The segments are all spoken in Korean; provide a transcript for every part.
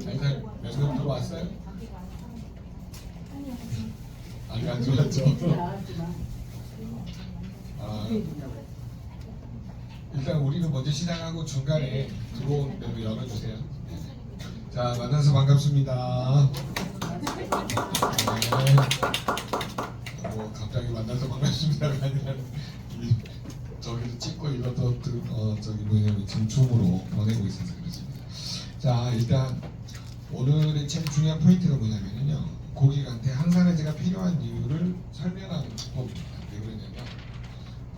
일단 몇명 들어왔어요? 아직 안 들어왔죠? 아, 일단 우리는 먼저 시작하고 중간에 들어온 대로 열어주세요. 자, 만나서 반갑습니다. 네. 뭐 갑자기 만나서 반갑습니다가 아니라 저기도 찍고 이것도 저기 뭐냐면 지금 줌으로 보내고 있어서 그렇습니다. 자, 일단 오늘의 제일 중요한 포인트가 뭐냐면요, 고객한테 항산화제가 필요한 이유를 설명하는 방법입니다. 왜 그러냐면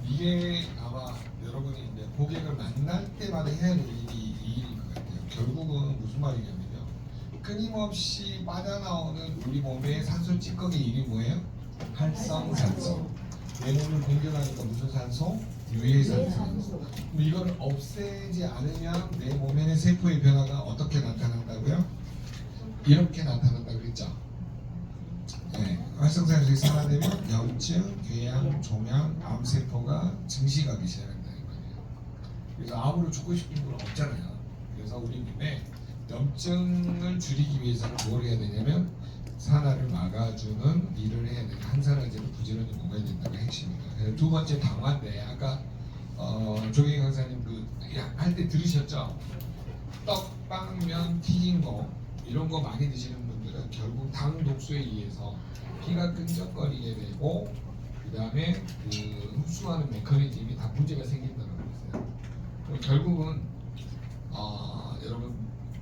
이게 아마 여러분이 이제 고객을 만날 때마다 해야 될 일이 이 일인 것 같아요. 결국은 무슨 말이냐면요, 끊임없이 빠져나오는 우리 몸의 산소 찌꺼기 일이 뭐예요? 활성산소. 내 몸을 공격하니까 무슨 산소? 유해산소. 이걸 없애지 않으면 내 몸의 세포의 변화가 어떻게 나타난다고요? 이렇게 나타난다고 그랬죠. 네, 활성산소가 산화되면 염증, 궤양, 종양, 암세포가 증식하기 시작한다는 거예요. 그래서 암으로 죽고 싶은 분 없잖아요. 그래서 우리 몸에 염증을 줄이기 위해서는 뭘 해야 되냐면 산화를 막아주는 일을 해야 되는 항산화제를 부지런히 먹어야 된다는 핵심입니다. 두 번째 당화인데 아까 조경 강사님 그 할 때 들으셨죠? 떡, 빵, 면, 튀긴 거 이런 거 많이 드시는 분들은 결국 당 독소에 의해서 피가 끈적거리게 되고 그 다음에 그 흡수하는 메커니즘이 다 문제가 생긴다고 그랬어요. 결국은 여러분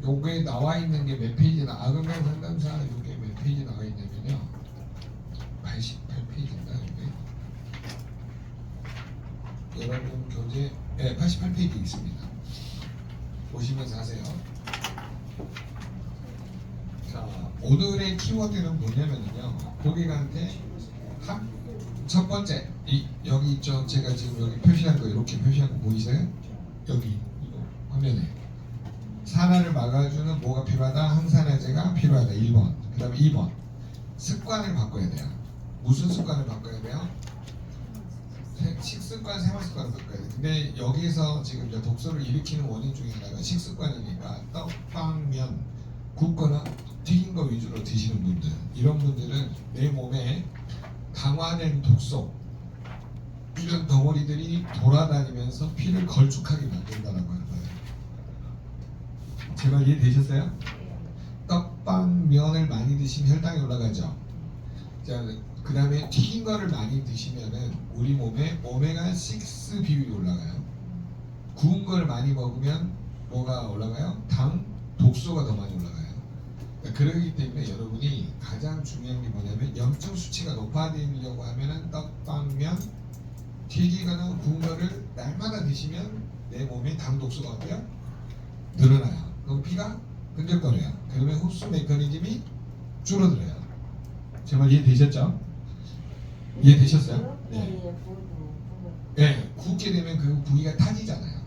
요게 나와 있는 게 몇 페이지나 아금강 상담사 요게 몇 페이지 나와 있냐면요 88페이지인가 요게 여러분 교재 88페이지 있습니다. 보시면서 하세요. 자, 오늘의 키워드는 뭐냐면요, 고객한테 첫 번째 여기 있죠. 제가 지금 여기 표시한 거 이렇게 표시한 거 보이세요? 여기 이거 화면에 산화를 막아주는 뭐가 필요하다? 항산화제가 필요하다. 1번. 그 다음에 2번 습관을 바꿔야 돼요. 무슨 습관을 바꿔야 돼요? 식습관, 생활습관을 바꿔야 돼요. 근데 여기서 지금 이제 독소를 일으키는 원인 중에 하나가 식습관이니까 떡, 빵, 면 굽거나 튀긴 거 위주로 드시는 분들, 이런 분들은 내 몸에 강화된 독소 이런 덩어리들이 돌아다니면서 피를 걸쭉하게 만든다는 거예요. 제 말 이해되셨어요? 떡, 빵, 면을 많이 드시면 혈당이 올라가죠. 자, 그 다음에 튀긴 거를 많이 드시면은 우리 몸에 오메가6 비율이 올라가요. 구운 걸 많이 먹으면 뭐가 올라가요? 당, 독소가 더 많이 올라가요. 그러기 때문에 여러분이 가장 중요한 게 뭐냐면 염증 수치가 높아지려고 하면은 떡, 빵, 면 튀기거나 구운 거를 날마다 드시면 내 몸에 당 독소가 어때요? 늘어나요. 그럼 피가 끈적거려요. 그러면 흡수 메커니즘이 줄어들어요. 제 말 이해되셨죠? 이해되셨어요? 네. 네, 굽게 되면 그 부위가 타지잖아요.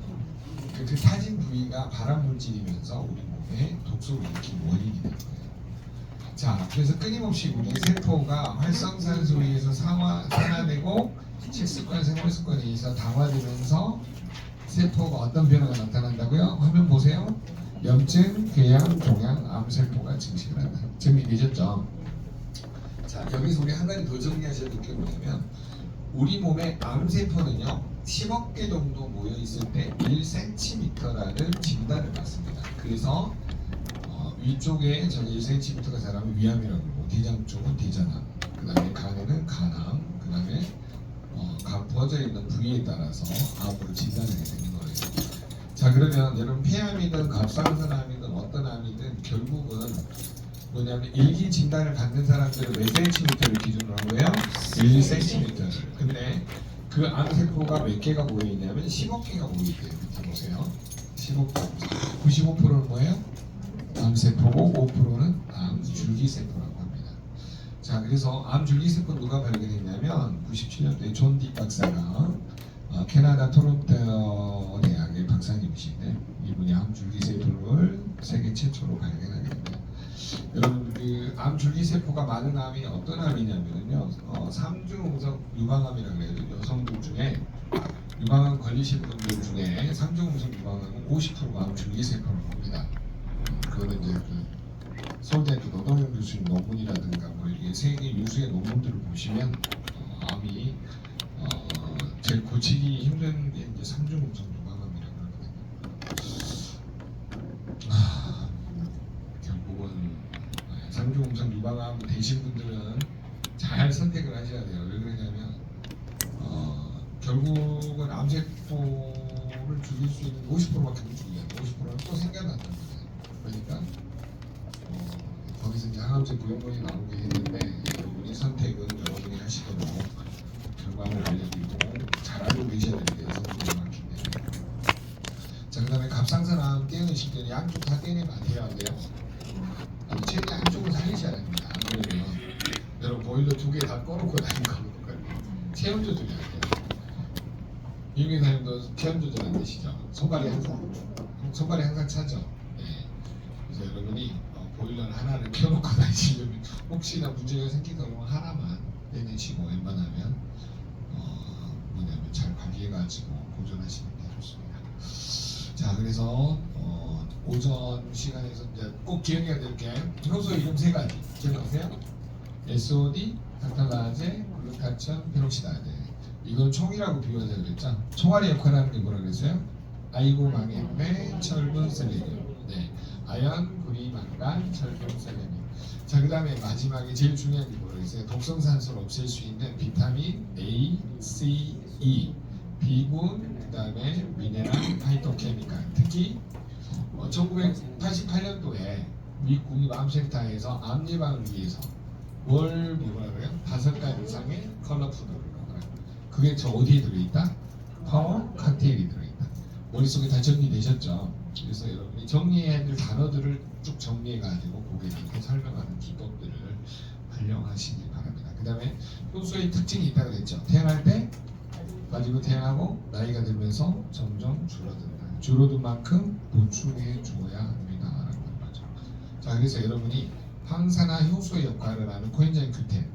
그 타진 부위가 발암 물질이면서 우리 몸에 독소를 일으키는 원인이 되는 거예요. 자, 그래서 끊임없이 우리 세포가 활성산소에 의해서 산화되고 식습관, 생활습관에 의해서 당화되면서 세포가 어떤 변화가 나타난다고요? 화면 보세요. 염증, 궤양, 종양, 암세포가 증식을 한다. 정리되셨죠? 자, 여기서 우리 한 가지 더 정리하셔야 될 게 뭐냐면 우리 몸의 암세포는요 10억 개 정도 모여 있을 때 1cm라는 진단을 받습니다. 그래서 위쪽에 저기 1cm가 자라면 위암이라고 그러고 대장 쪽은 대장암, 그 다음에 간에는 간암, 그 다음에 간 부어져 있는 부위에 따라서 암으로 진단하게 되는 거예요. 자, 그러면 여러분 폐암이든 갑상선암이든 어떤 암이든 결국은 뭐냐면 일기 진단을 받는 사람들은 몇 cm를 기준으로 한 거예요? 1cm. 근데 그 암세포가 몇 개가 모여 있냐면 10억 개가 모여 있대요. 밑에 보세요. 10억 개. 95%는 뭐예요? 암세포고 5%는 암줄기세포라고 합니다. 자, 그래서 암줄기세포 누가 발견했냐면 97년도에 존 디 박사가 캐나다 토론토 대학의 박사님이신데 이분이 암줄기세포를 세계 최초로 발견하게 됩니다. 여러분 그 암줄기세포가 많은 암이 어떤 암이냐면요 3중음석 유방암이라고 해요. 여성들 중에 유방암 걸리신 분들 중에 3중음석 유방암은 50%가 암줄기세포라고 합니다. 그거는 이제 그 서울대학교 노동현 교수님 논문이라든가 뭐 이게 세계 유수의 논문들을 보시면 암이 제일 고치기 힘든 게 이제 삼중음성 유방암이라고 그러거든요. 결국은 삼중음성 유방암 되신 분들은 잘 선택을 하셔야 돼요. 왜 그러냐면 결국은 암세포를 죽일 수 있는 50%밖에 못 죽여요. 50%는 또 생겨난다는 거예요. 그러니까 거기서 이제 항암제 부용론이 나오게 했는데 여러분이 선택은 여러분이 하시도록 결과를 알려드리고 잘 알고 계셔야 되는데 선택이 많기 때문에. 자, 그 다음에 갑상선암 떼어내실 때는 양쪽 다 떼내면 안 돼요. 안 돼요? 최대 한쪽은 살리셔야 됩니다. 안 그러면 여러분 보일러 2개 다 꺼놓고 다니는 거니까 체온 조절이 안 돼요. 유민 사님도 체온 조절 안 되시죠? 손발이 항상 차죠. 네. 그래서 여러분이 보일러를 하나를 켜놓고 다니시려면 혹시나 문제가 생기다 보면 하나만 빼내시고 웬만하면 잘 관리해가지고 보존하시는 게 좋습니다. 자, 그래서 오전 시간에서 이제 꼭 기억해야 될 게 효소 이름 3가지 기억하세요? SOD, 타탈라제, 글루타치온, 페록시다제. 이건 총이라고 비유하자 그랬죠? 총알의 역할을 하는 게 뭐라 그랬어요? 아이고 망했네, 철분, 셀레늄. 네, 아연, 구리, 망간, 철분, 셀레늄. 자, 그 다음에 마지막에 제일 중요한 게 뭐라 그랬어요? 독성산소를 없앨 수 있는 비타민 A, C, E, B군, 그 다음에 미네랄, 파이토케미칼. 특히 1988년도에 미 국립암센터에서 암 예방을 위해서 뭘 뭐라 그래요? 5가지 이상의 컬러푸드를 먹어요. 그게 저 어디에 들어있다? 파워 칵테일이 들어있다. 머릿속에 다 정리되셨죠? 그래서 여러분이 정리해야 될 단어들을 쭉 정리해가지고 거기에 이렇게 설명하는 기법들을 활용하시기 바랍니다. 그 다음에 효소의 특징이 있다고 그랬죠? 태어날 때 가지고 태어나고 나이가 들면서 점점 줄어든다. 줄어든 만큼 보충해 줘야 합니다. 라는 거죠. 자, 그래서 여러분이 항산화 효소의 역할을 하는 코엔자임 Q10.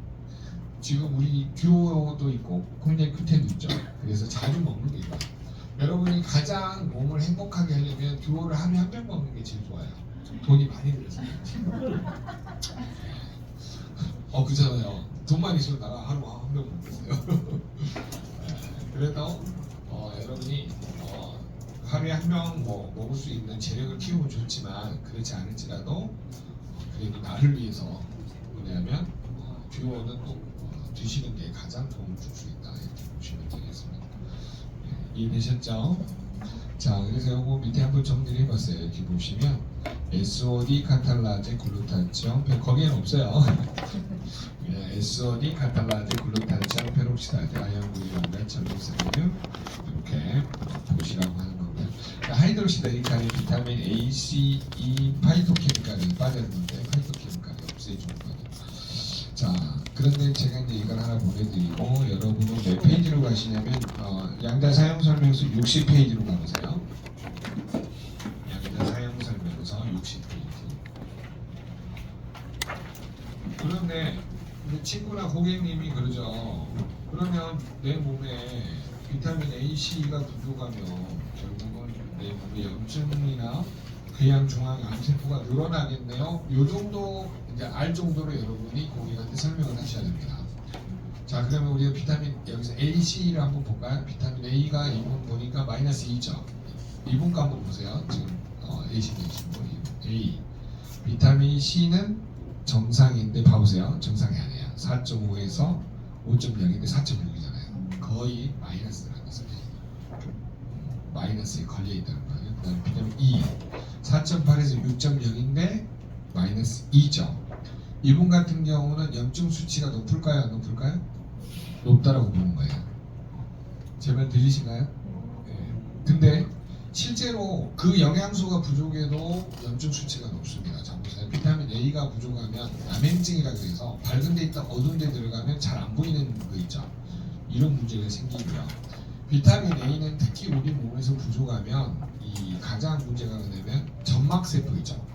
지금 우리 듀오도 있고 코엔자임 Q10도 있죠. 그래서 자주 먹는 게 이거예요. 여러분이 가장 몸을 행복하게 하려면 듀오를 하루에 한 병 먹는 게 제일 좋아요. 돈이 많이 들어서. 그잖아요. 돈만 있으면 나가 하루 한 병 먹겠어요. 그래도 여러분이 하루에 한 병 먹을 수 있는 재력을 키우면 좋지만 그렇지 않을지라도 그래도 나를 위해서 뭐냐면 듀오는 또 드시는 게 가장 도움을 줄 수 있다 이렇게 보시면 되겠습니다. 이해되셨죠? 자, 그래서 요거 밑에 한번 정리를 해봤어요. 이렇게 보시면 SOD, 카탈라제, 글루타치온, 거기에는 없어요. SOD, 카탈라제, 글루타치온, 페록시다제, 아연구리만간, 철분세균 이렇게 보시라고 하는 거고요. 하이드로시데리카는 비타민 A, C, E, 파이토케미칼이 빠졌는데 파이토케미칼이 없애주는 거예요. 자, 그런데 제가 이제 이걸 하나 보내드리고 여러분은 몇 페이지로 가시냐면 양자 사용 설명서 60페이지로 가보세요. 양자 사용 설명서 60페이지. 그런데 우리 친구나 고객님이 그러죠. 그러면 내 몸에 비타민 A, C가 부족하면 결국은 내 몸에 염증이나 궤양 중앙 암세포가 늘어나겠네요. 요 정도 이제 알 정도로 여러분이 고객한테 설명을 하셔야 됩니다. 자, 그러면 우리가 비타민 여기서 A, C를 한번 볼까요? 비타민 A가 이분 보니까 마이너스 2점. 이분과 한번 보세요. 지금 A, C 되신 분 A. 비타민 C는 정상인데 봐보세요. 정상이 아니에요. 4.5에서 5.0인데 4.6이잖아요. 거의 마이너스를 하면서 마이너스에 걸려 있다는 거예요. 그다음에 비타민 E 4.8에서 6.0인데 마이너스 2점. 이분 같은 경우는 염증 수치가 높을까요? 안 높을까요? 높다라고 보는 거예요. 제 말 들리시나요? 네. 근데 실제로 그 영양소가 부족해도 염증 수치가 높습니다. 자, 보세요. 비타민 A가 부족하면 남행증이라 그래서 밝은 데 있다 어두운 데 들어가면 잘 안 보이는 거 있죠. 이런 문제가 생기고요. 비타민 A는 특히 우리 몸에서 부족하면 이 가장 문제가 뭐냐면 점막세포 있죠.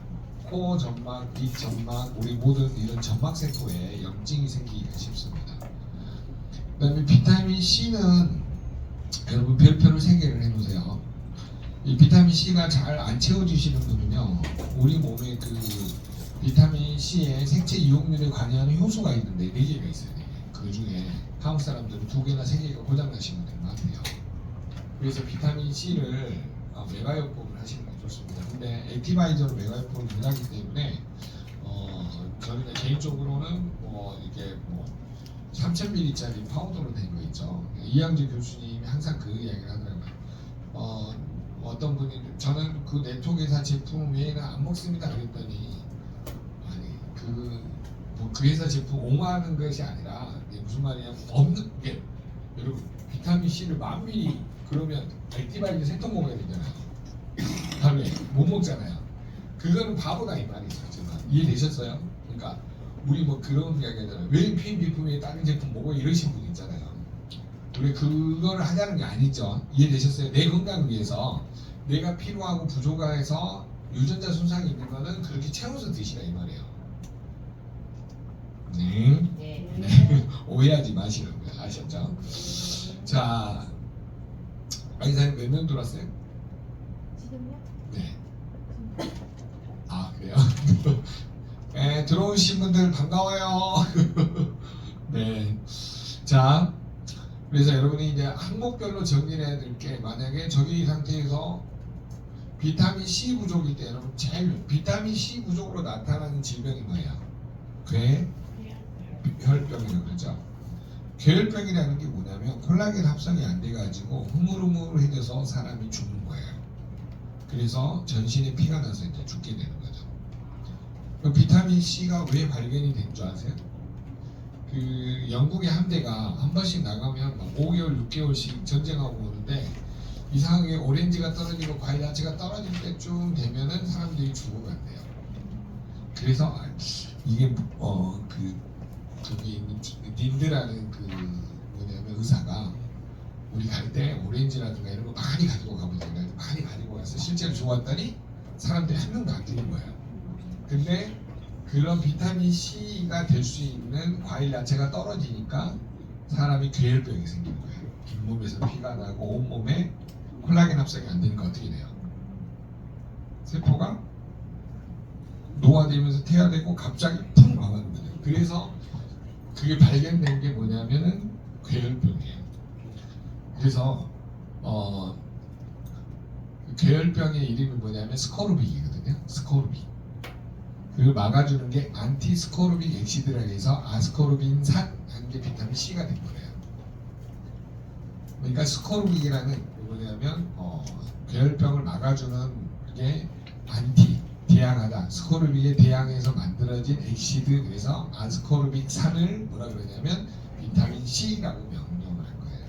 코 점막, 입 점막, 우리 모든 이런 점막세포에 염증이 생기기가 쉽습니다. 그 다음에 비타민 C는 여러분 별표를 3개를 해놓으세요. 이 비타민 C가 잘 안 채워지시는 분은요 우리 몸에 그 비타민 C의 생체 이용률에 관여하는 효소가 있는데 4개가 있어요. 4개. 그 중에 한국 사람들은 2개나 3개가 고장나신 분들이 많대요. 그래서 비타민 C를 메가요법을 하시는 게 좋습니다. 근데 액티바이저로 메가요법을 못하기 때문에 저는 개인적으로는 이게 3000ml짜리 파우더로 된 거 있죠. 이양주 교수님이 항상 그 이야기를 하더라고요. 어떤 분이 저는 그 네트워크회사 제품 외에는 안 먹습니다 그랬더니 아니 그 회사 제품 옹호하는 것이 아니라 이게 무슨 말이냐면 없는 게 여러분 비타민 C를 1000ml 그러면 액티바이저 3통 먹어야 되잖아요. 하루에 못 먹잖아요. 그거는 바보다 이 말이죠. 이해되셨어요? 그러니까 우리 뭐 그런 이야기 하잖아요. 왜 PMB품에 다른 제품 먹어 이러신 분 있잖아요. 우리 그걸 하자는 게 아니죠. 이해되셨어요? 내 건강을 위해서 내가 필요하고 부족해서 유전자 손상이 있는 거는 그렇게 채워서 드시라 이 말이에요. 네. 네. 오해하지 마시라고요. 아셨죠? 자, 아이사님 몇 명 들어왔어요? 지금요? 네. 아 그래요? 네, 들어오신 분들 반가워요. 네. 자, 그래서 여러분이 이제 항목별로 정리해야 될 게 만약에 저기 상태에서 비타민 C 부족일 때 여러분 제일 비타민 C 부족으로 나타나는 질병이 뭐예요? 궤혈병이라고 그러죠. 궤혈병이라는 게 뭐냐면 콜라겐 합성이 안 돼가지고 흐물흐물해져서 사람이 죽는 거예요. 그래서 전신에 피가 나서 이제 죽게 되는 거죠. 비타민 C가 왜 발견이 된 줄 아세요? 그 영국의 함대가 한 번씩 나가면 막 5개월, 6개월씩 전쟁하고 오는데 이상하게 오렌지가 떨어지고 과일 야채가 떨어질 때쯤 되면은 사람들이 죽어간대요. 그래서 이게 그게 있는 닌드라는 그 뭐냐면 의사가 우리 갈 때 오렌지라든가 이런 거 많이 가지고 가보잖아요. 많이 가지고 와서 실제로 좋았더니 사람들이 한 명도 안 죽는 거예요. 근데 그런 비타민 C가 될 수 있는 과일 야채가 떨어지니까 사람이 궤혈병이 생기는 거예요. 잇몸에서 피가 나고 온몸에 콜라겐 합성이 안 되니까 어떻게 돼요? 세포가 노화되면서 퇴화되고 갑자기 푹 망하는 거예요. 그래서 그게 발견된 게 뭐냐면은 궤혈병이에요. 그래서 궤혈병의 이름이 뭐냐면 스코르빅이거든요. 스코르빅. 그걸 막아주는 게 안티스코르빅 엑시드라 해서 아스코르빈산 한 게 비타민 C가 된 거예요. 그러니까 스코르빅이라는 뭐냐면 궤혈병을 막아주는 게 안티 대항하다. 스코르빅에 대항해서 만들어진 엑시드 그래서 아스코르빅산을 뭐라 그러냐면 비타민 C라고 명명을 한 거예요.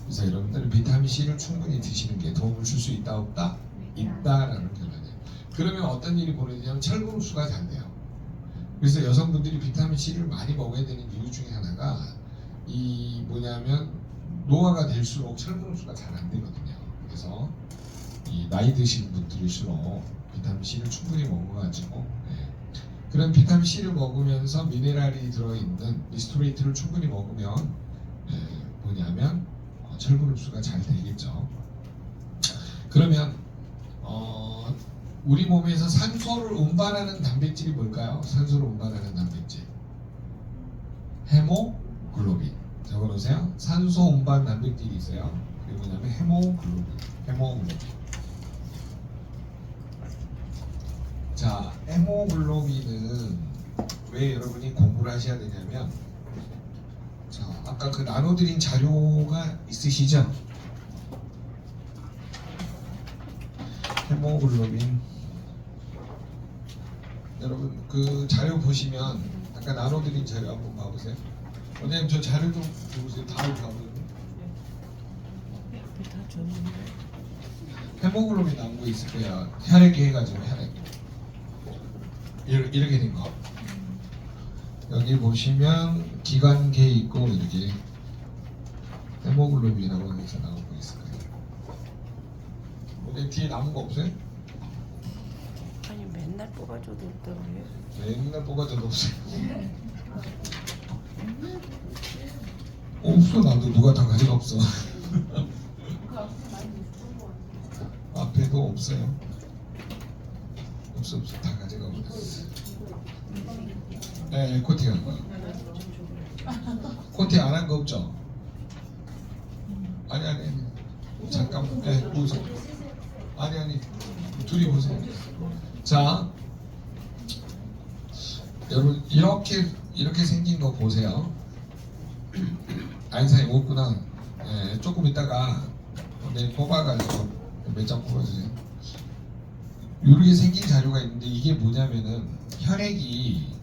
그래서 여러분들은 비타민 C를 충분히 드시는 게 도움을 줄 수 있다 없다? 있다라는 결론이에요. 그러면 어떤 일이 벌어지냐면 철분 흡수가 잘 돼요. 그래서 여성분들이 비타민 C를 많이 먹어야 되는 이유 중에 하나가 이 뭐냐면 노화가 될수록 철분 흡수가 잘 안 되거든요. 그래서 이 나이 드신 분들일수록 비타민 C를 충분히 먹어가지고 그런 비타민 C를 먹으면서 미네랄이 들어있는 리스토레이트를 충분히 먹으면 뭐냐면 철분 흡수가 잘 되겠죠. 그러면 우리 몸에서 산소를 운반하는 단백질이 뭘까요? 산소를 운반하는 단백질 헤모글로빈. 적어놓으세요. 산소 운반 단백질이 있어요. 그게 뭐냐면 헤모글로빈. 자, 헤모글로빈은 왜 여러분이 공부를 하셔야 되냐면 자, 아까 그 나눠드린 자료가 있으시죠? 헤모글로빈 여러분 그 자료 보시면 아까 나눠드린 자료 한번 봐보세요. 원장님 저 자료 좀 보세요. 다 봐보세요. 헤모글로빈 나온 거 있을 거야. 혈액 해가지고 혈액 이렇게 된 거. 여기 보시면 기관계 있고 이렇게 헤모글로빈이라고 해서 나온 거 있을 거예요. 원장님 뒤에 남은 거 없어요? 아니 맨날 뽑아줘도 없다고 해요. 맨날 뽑아줘도 없어요. 없어. 나도 누가 다 가져가 없어. 앞에도 없어요. 없어 다 가져가 버렸어. 네, 코팅 한 거. 코팅 안 한 거 없죠? 아니 잠깐만. 네, 보세요. 아니 둘이 보세요. 자, 여러분 이렇게 생긴 거 보세요. 아인사인 없구나. 네, 조금 있다가 내일 뽑아가지고 몇 장 뽑아주세요. 이렇게 생긴 자료가 있는데 이게 뭐냐면은 혈액이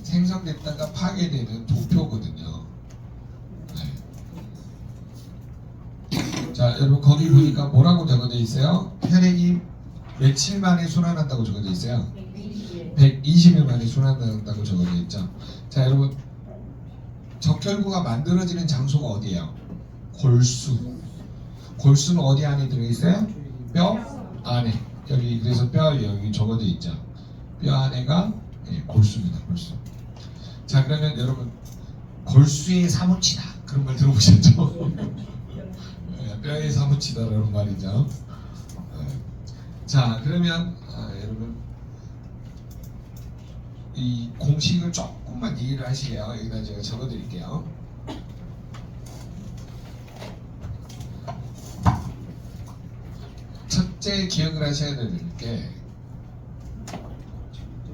생성됐다가 파괴되는 도표거든요. 네. 자, 여러분 거기 보니까 뭐라고 적어져 있어요? 혈액이 며칠 만에 순환한다고 적어져 있어요. 120일 만에 순환한다고 적어져 있죠. 자, 여러분 적혈구가 만들어지는 장소가 어디예요? 골수. 골수는 어디 안에 들어있어요? 뼈 안에. 여기 그래서 뼈 여기 적어져 있죠. 뼈 안에가 골수입니다. 골수. 자, 그러면 여러분 골수의 사무치다 그런 말 들어보셨죠? 뼈의 사무치다라는 말이죠. 자, 그러면 여러분 이 공식을 조금만 이해를 하시게요. 여기다 제가 적어드릴게요. 첫째 기억을 하셔야 될 게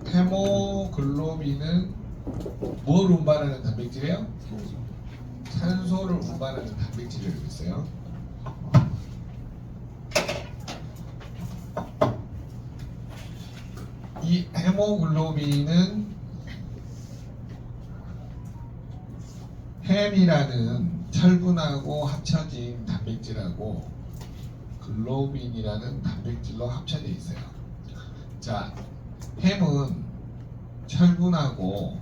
헤모글로빈은 뭘 운반하는 단백질이에요? 산소를 운반하는 단백질이라고 있어요. 이 헤모글로빈은 햄이라는 철분하고 합쳐진 단백질하고 글로빈이라는 단백질로 합쳐져 있어요. 자, 햄은 철분하고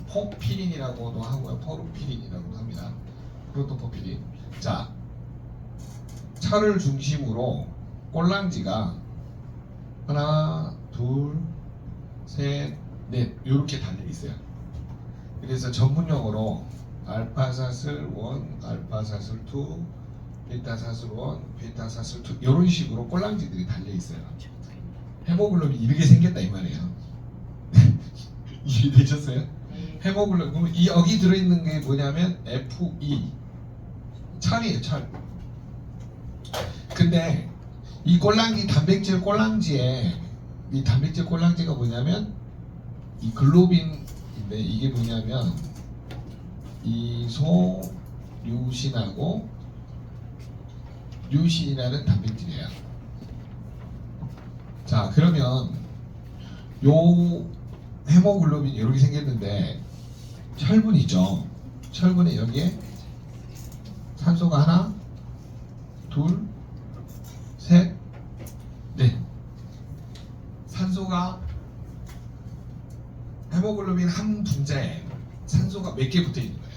포르피린이라고도 하고요. 포르피린이라고도 합니다. 프로토포피린. 자, 철을 중심으로 꼴랑지가 하나, 둘, 셋, 넷 이렇게 달려 있어요. 그래서 전문 용어로 알파사슬 1, 알파사슬 2, 베타사슬 1, 베타사슬 2 이런 식으로 꼴랑지들이 달려 있어요. 헤모글로빈 이렇게 생겼다 이 말이에요. 이해되셨어요? 헤모글로빈 이 여기 들어있는 게 뭐냐면 Fe 철이에요. 철. 근데 이 꼴랑지 단백질 꼴랑지에 이 단백질 꼴랑지가 뭐냐면 이 글로빈인데 이게 뭐냐면 이소류신하고 류신이라는 단백질이에요. 자, 그러면 요 헤모글로빈이 이렇게 생겼는데 철분이죠. 철분에 여기에 산소가 하나, 둘, 셋, 넷. 산소가 헤모글로빈 한 분자에 산소가 몇 개 붙어 있는 거예요?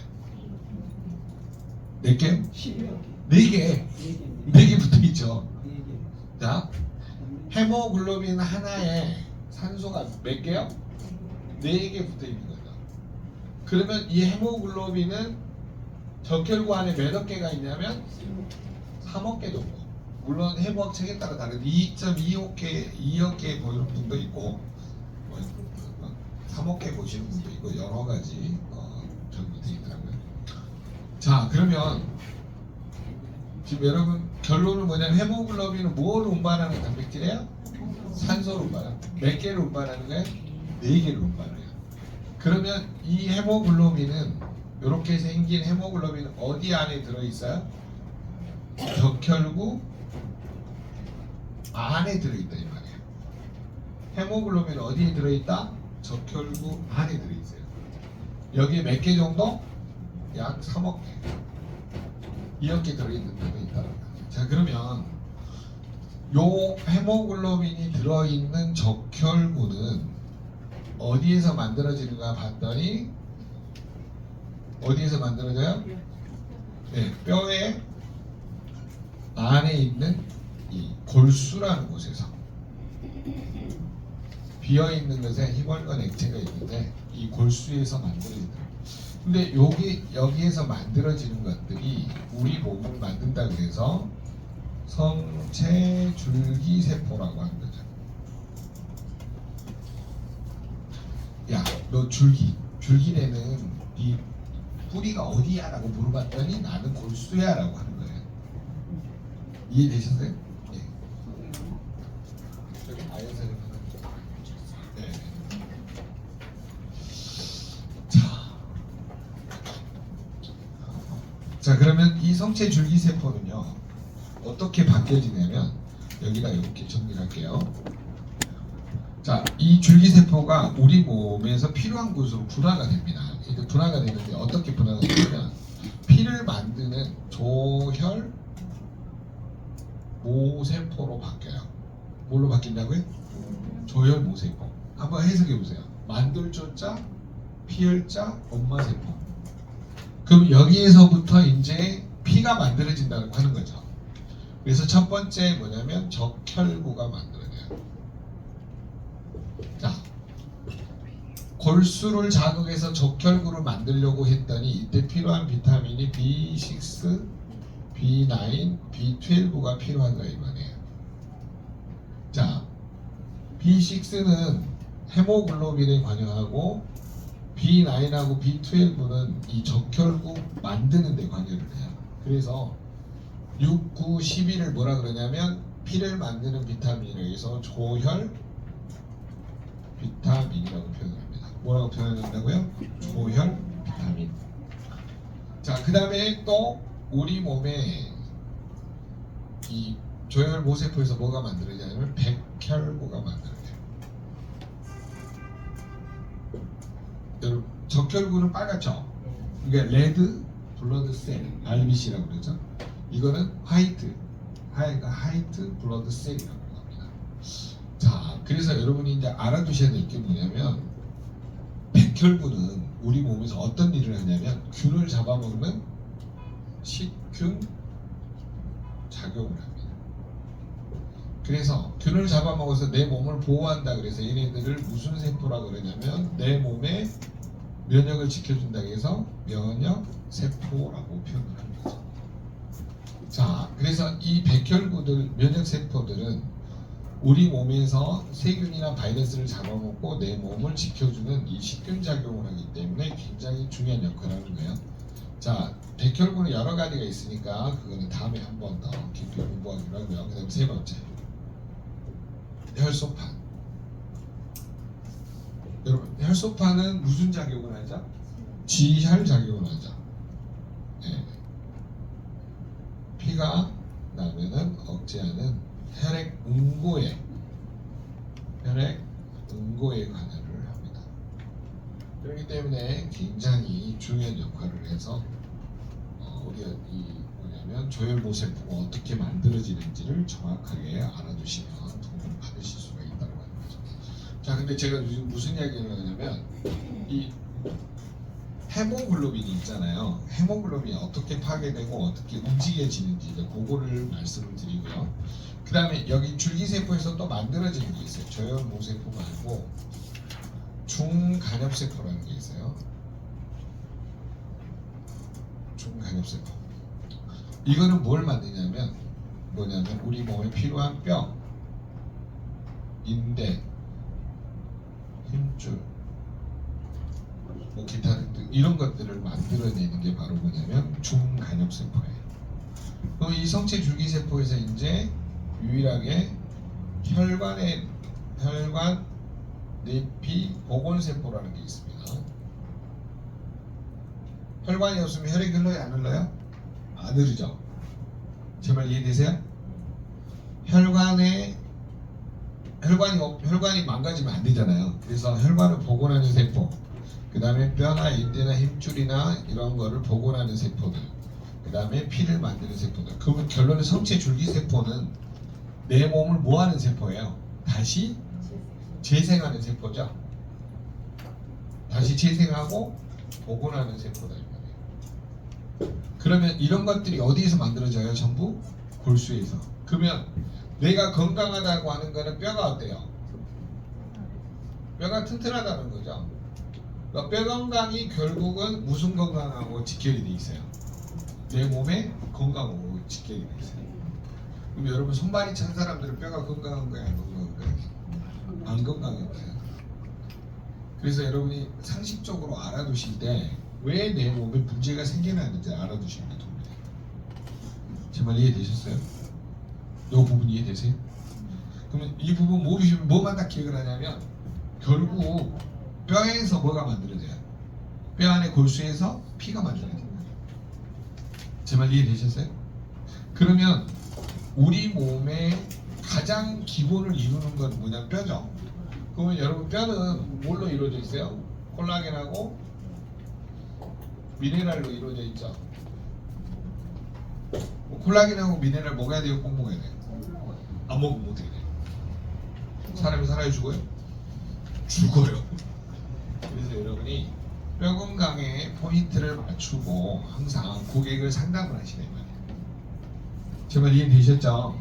몇 개? 4개. 4개 붙어 있죠. 자, 헤모글로빈 하나에 산소가 몇 개요? 4개 붙어 있는 거죠. 그러면 이 헤모글로빈은 적혈구 안에 몇억 개가 있냐면 3억 개 정도. 물론 해부학 책에 따라 다른 2.2억 개 보이는 분도 있고 3억 개 보시는 분도 있고 여러 가지 정도 되어 있더라고요. 자, 그러면 지금 여러분 결론은 뭐냐면 헤모글로빈은 뭘 운반하는 단백질이에요? 산소를 운반하는. 몇 개를 운반하는 거예요? 4개를 운반해요. 그러면 이 헤모글로빈은 이렇게 생긴 헤모글로빈은 어디 안에 들어있어요? 적혈구 안에 들어있다 이 말이에요. 헤모글로빈은 어디에 들어있다? 적혈구 안에 들어있어요. 여기에 몇 개 정도? 약 3억 개, 2억 개 들어있는 데도 있다는 거예요. 자, 그러면 요 헤모글로빈이 들어있는 적혈구는 어디에서 만들어지는가 봤더니 어디에서 만들어져요? 네, 뼈의 안에 있는 이 골수라는 곳에서 비어있는 것에 희멀건 액체가 있는데 이 골수에서 만들어지더라고요. 근데 여기에서 만들어지는 것들이 우리 몸을 만든다 그래서 성체 줄기 세포라고 하는 거죠. 야, 너 줄기내는 이 뿌리가 어디야라고 물어봤더니 나는 골수야라고 하는 거예요. 이해되셨어요? 네. 여기 아연산을 네. 자, 그러면 이 성체 줄기 세포는요 어떻게 바뀌어지냐면 여기다 이렇게 정리를 할게요. 자, 이 줄기 세포가 우리 몸에서 필요한 곳으로 분화가 됩니다. 이제 분화가 되는데 어떻게 분화가 되냐면 피를 만드는 조혈 모세포로 바뀌어요. 뭘로 바뀐다고요? 조혈 모세포. 한번 해석해 보세요. 만들 조자, 피혈자, 엄마 세포. 그럼 여기에서부터 이제 피가 만들어진다고 하는 거죠. 그래서 첫 번째 뭐냐면 적혈구가 만들어져요. 자, 골수를 자극해서 적혈구를 만들려고 했더니 이때 필요한 비타민이 B6, B9, B12가 필요하다 이 말이에요. 자, B6는 헤모글로빈에 관여하고 B9하고 B12는 이 적혈구 만드는 데 관여를 해요. 그래서 6, 9, 11을 뭐라 그러냐면 피를 만드는 비타민에 의해서 조혈 비타민이라고 표현을 합니다. 뭐라고 표현한다고요? 조혈 비타민. 자, 그 다음에 또 우리 몸에 이 조혈 모세포에서 뭐가 만들어지냐면 백혈구가 만들어져요. 여러분, 적혈구는 빨갛죠? 이게 레드 블러드 셀, RBC라고 그러죠. 이거는 화이트 블러드 셀이라고 합니다. 자, 그래서 여러분이 이제 알아두셔야 될 게 뭐냐면 백혈구는 우리 몸에서 어떤 일을 하냐면 균을 잡아먹는 식균 작용을 합니다. 그래서 균을 잡아먹어서 내 몸을 보호한다 그래서 얘네들을 무슨 세포라고 그러냐면 내 몸의 면역을 지켜준다 해서 면역 세포라고 표현을 합니다. 자, 그래서 이 백혈구들 면역 세포들은 우리 몸에서 세균이나 바이러스를 잡아먹고 내 몸을 지켜주는 이 식균 작용을 하기 때문에 굉장히 중요한 역할을 하는 거예요. 자, 백혈구는 여러 가지가 있으니까 그거는 다음에 한 번 더 깊이 공부하기로 하고요. 그 다음 세 번째, 혈소판. 여러분, 혈소판은 무슨 작용을 하죠? 지혈 작용을 하죠. 네. 피가 나면은 억제하는 혈액 응고에 관여를 합니다. 그렇기 때문에 굉장히 중요한 역할을 해서 우리가 이 뭐냐면 조혈 모세포가 어떻게 만들어지는지를 정확하게 알아두시면 도움을 받으실 수가 있다고 하는 거죠. 자, 근데 제가 지금 무슨 이야기를 하냐면 이 헤모글로빈이 있잖아요. 헤모글로빈이 어떻게 파괴되고 어떻게 움직여지는지 이제 그거를 말씀을 드리고요. 그 다음에 여기 줄기세포에서 또 만들어지는 게 있어요. 조혈 모세포 말고 중간엽세포라는 게 있어요. 중간엽세포. 이거는 뭘 만드냐면 뭐냐면 우리 몸에 필요한 뼈, 인대, 힘줄, 뭐 기타 등등 이런 것들을 만들어내는 게 바로 뭐냐면 중간엽세포예요. 그럼 이 성체 줄기세포에서 이제 유일하게 혈관 내피 보건세포라는 게 있습니다. 혈관이 없으면 혈액이 흘러요, 안 흘러요? 안 흐르죠. 제 말 이해되세요? 혈관이 망가지면 안 되잖아요. 그래서 혈관을 복원하는 세포, 그 다음에 뼈나 인대나 힘줄이나 이런 거를 복원하는 세포들, 그 다음에 피를 만드는 세포들. 그러면 결론은 성체 줄기세포는 내 몸을 뭐하는 세포예요? 다시 재생하는 세포죠. 다시 재생하고 복원하는 세포다 이 말이에요. 그러면 이런 것들이 어디에서 만들어져요? 전부 골수에서. 그러면 내가 건강하다고 하는 거는 뼈가 어때요? 뼈가 튼튼하다는 거죠. 그러니까 뼈 건강이 결국은 무슨 건강하고 직결이 돼 있어요? 내 몸의 건강하고 직결이 돼 있어요. 그럼 여러분 손발이 찬 사람들은 뼈가 건강한 거야, 안 건강한 거야? 안 건강한 거야. 그래서 여러분이 상식적으로 알아두실 때 왜 내 몸에 문제가 생겨나는지 알아두시는 게 도움이 돼요. 제 말 이해되셨어요? 이 부분 이해되세요? 그러면 이 부분 모르시면 뭐만 다 기억을 하냐면 결국 뼈에서 뭐가 만들어져요? 뼈 안에 골수에서 피가 만들어져요. 제 말 이해되셨어요? 그러면 우리 몸의 가장 기본을 이루는 건 뭐냐? 뼈죠. 그러면 여러분 뼈는 뭘로 이루어져 있어요? 콜라겐하고 미네랄로 이루어져 있죠. 콜라겐하고 미네랄 먹어야 돼요? 꼭 먹어야 돼요? 안 먹으면 어떻게 돼요? 사람이 살아야 죽어요? 죽어요. 그래서 여러분이 뼈 건강에 포인트를 맞추고 항상 고객을 상담을 하시는 거예요. 제 말 이해되셨죠?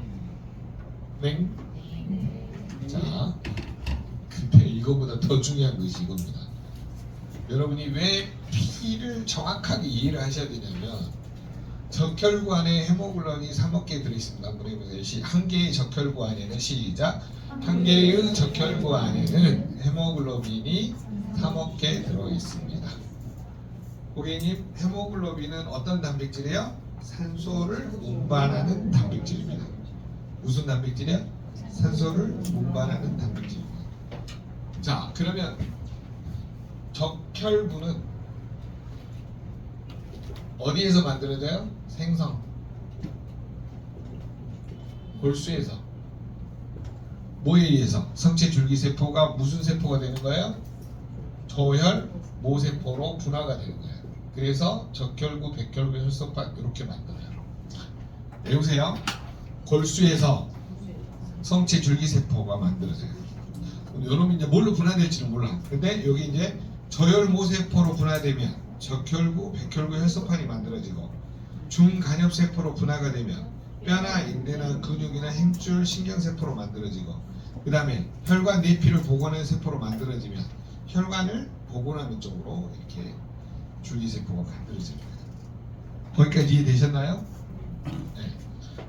네? 자, 근데 이거보다 더 중요한 것이 이겁니다. 여러분이 왜 피를 정확하게 이해를 하셔야 되냐면 적혈구 안에 헤모글로빈이 3억 개 들어있습니다. 한번 해보세요. 한 개의 적혈구 안에는 시작. 한 개의 적혈구 안에는 헤모글로빈이 3억 개 들어있습니다. 고객님, 헤모글로빈은 어떤 단백질이에요? 산소를 운반하는 단백질입니다. 무슨 단백질이야? 산소를 운반하는 단백질입니다. 자, 그러면 적혈구는 어디에서 만들어져요? 생성, 골수에서. 뭐에 의해서? 성체 줄기세포가 무슨 세포가 되는 거예요? 저혈 모세포로 분화가 되는 거예요. 그래서 적혈구, 백혈구, 혈소판 이렇게 만들어요. 외우세요. 골수에서 성체 줄기세포가 만들어져요. 여러분 이제 뭘로 분화될지는 몰라. 근데 여기 이제 저혈 모세포로 분화되면 적혈구, 백혈구, 혈소판이 만들어지고 중간엽세포로 분화가 되면 뼈나 인대나 근육이나 힘줄, 신경세포로 만들어지고 그 다음에 혈관 내피를 복원하는 세포로 만들어지면 혈관을 복원하는 쪽으로 이렇게 줄기세포가 만들어집니다. 거기까지 이해되셨나요? 네.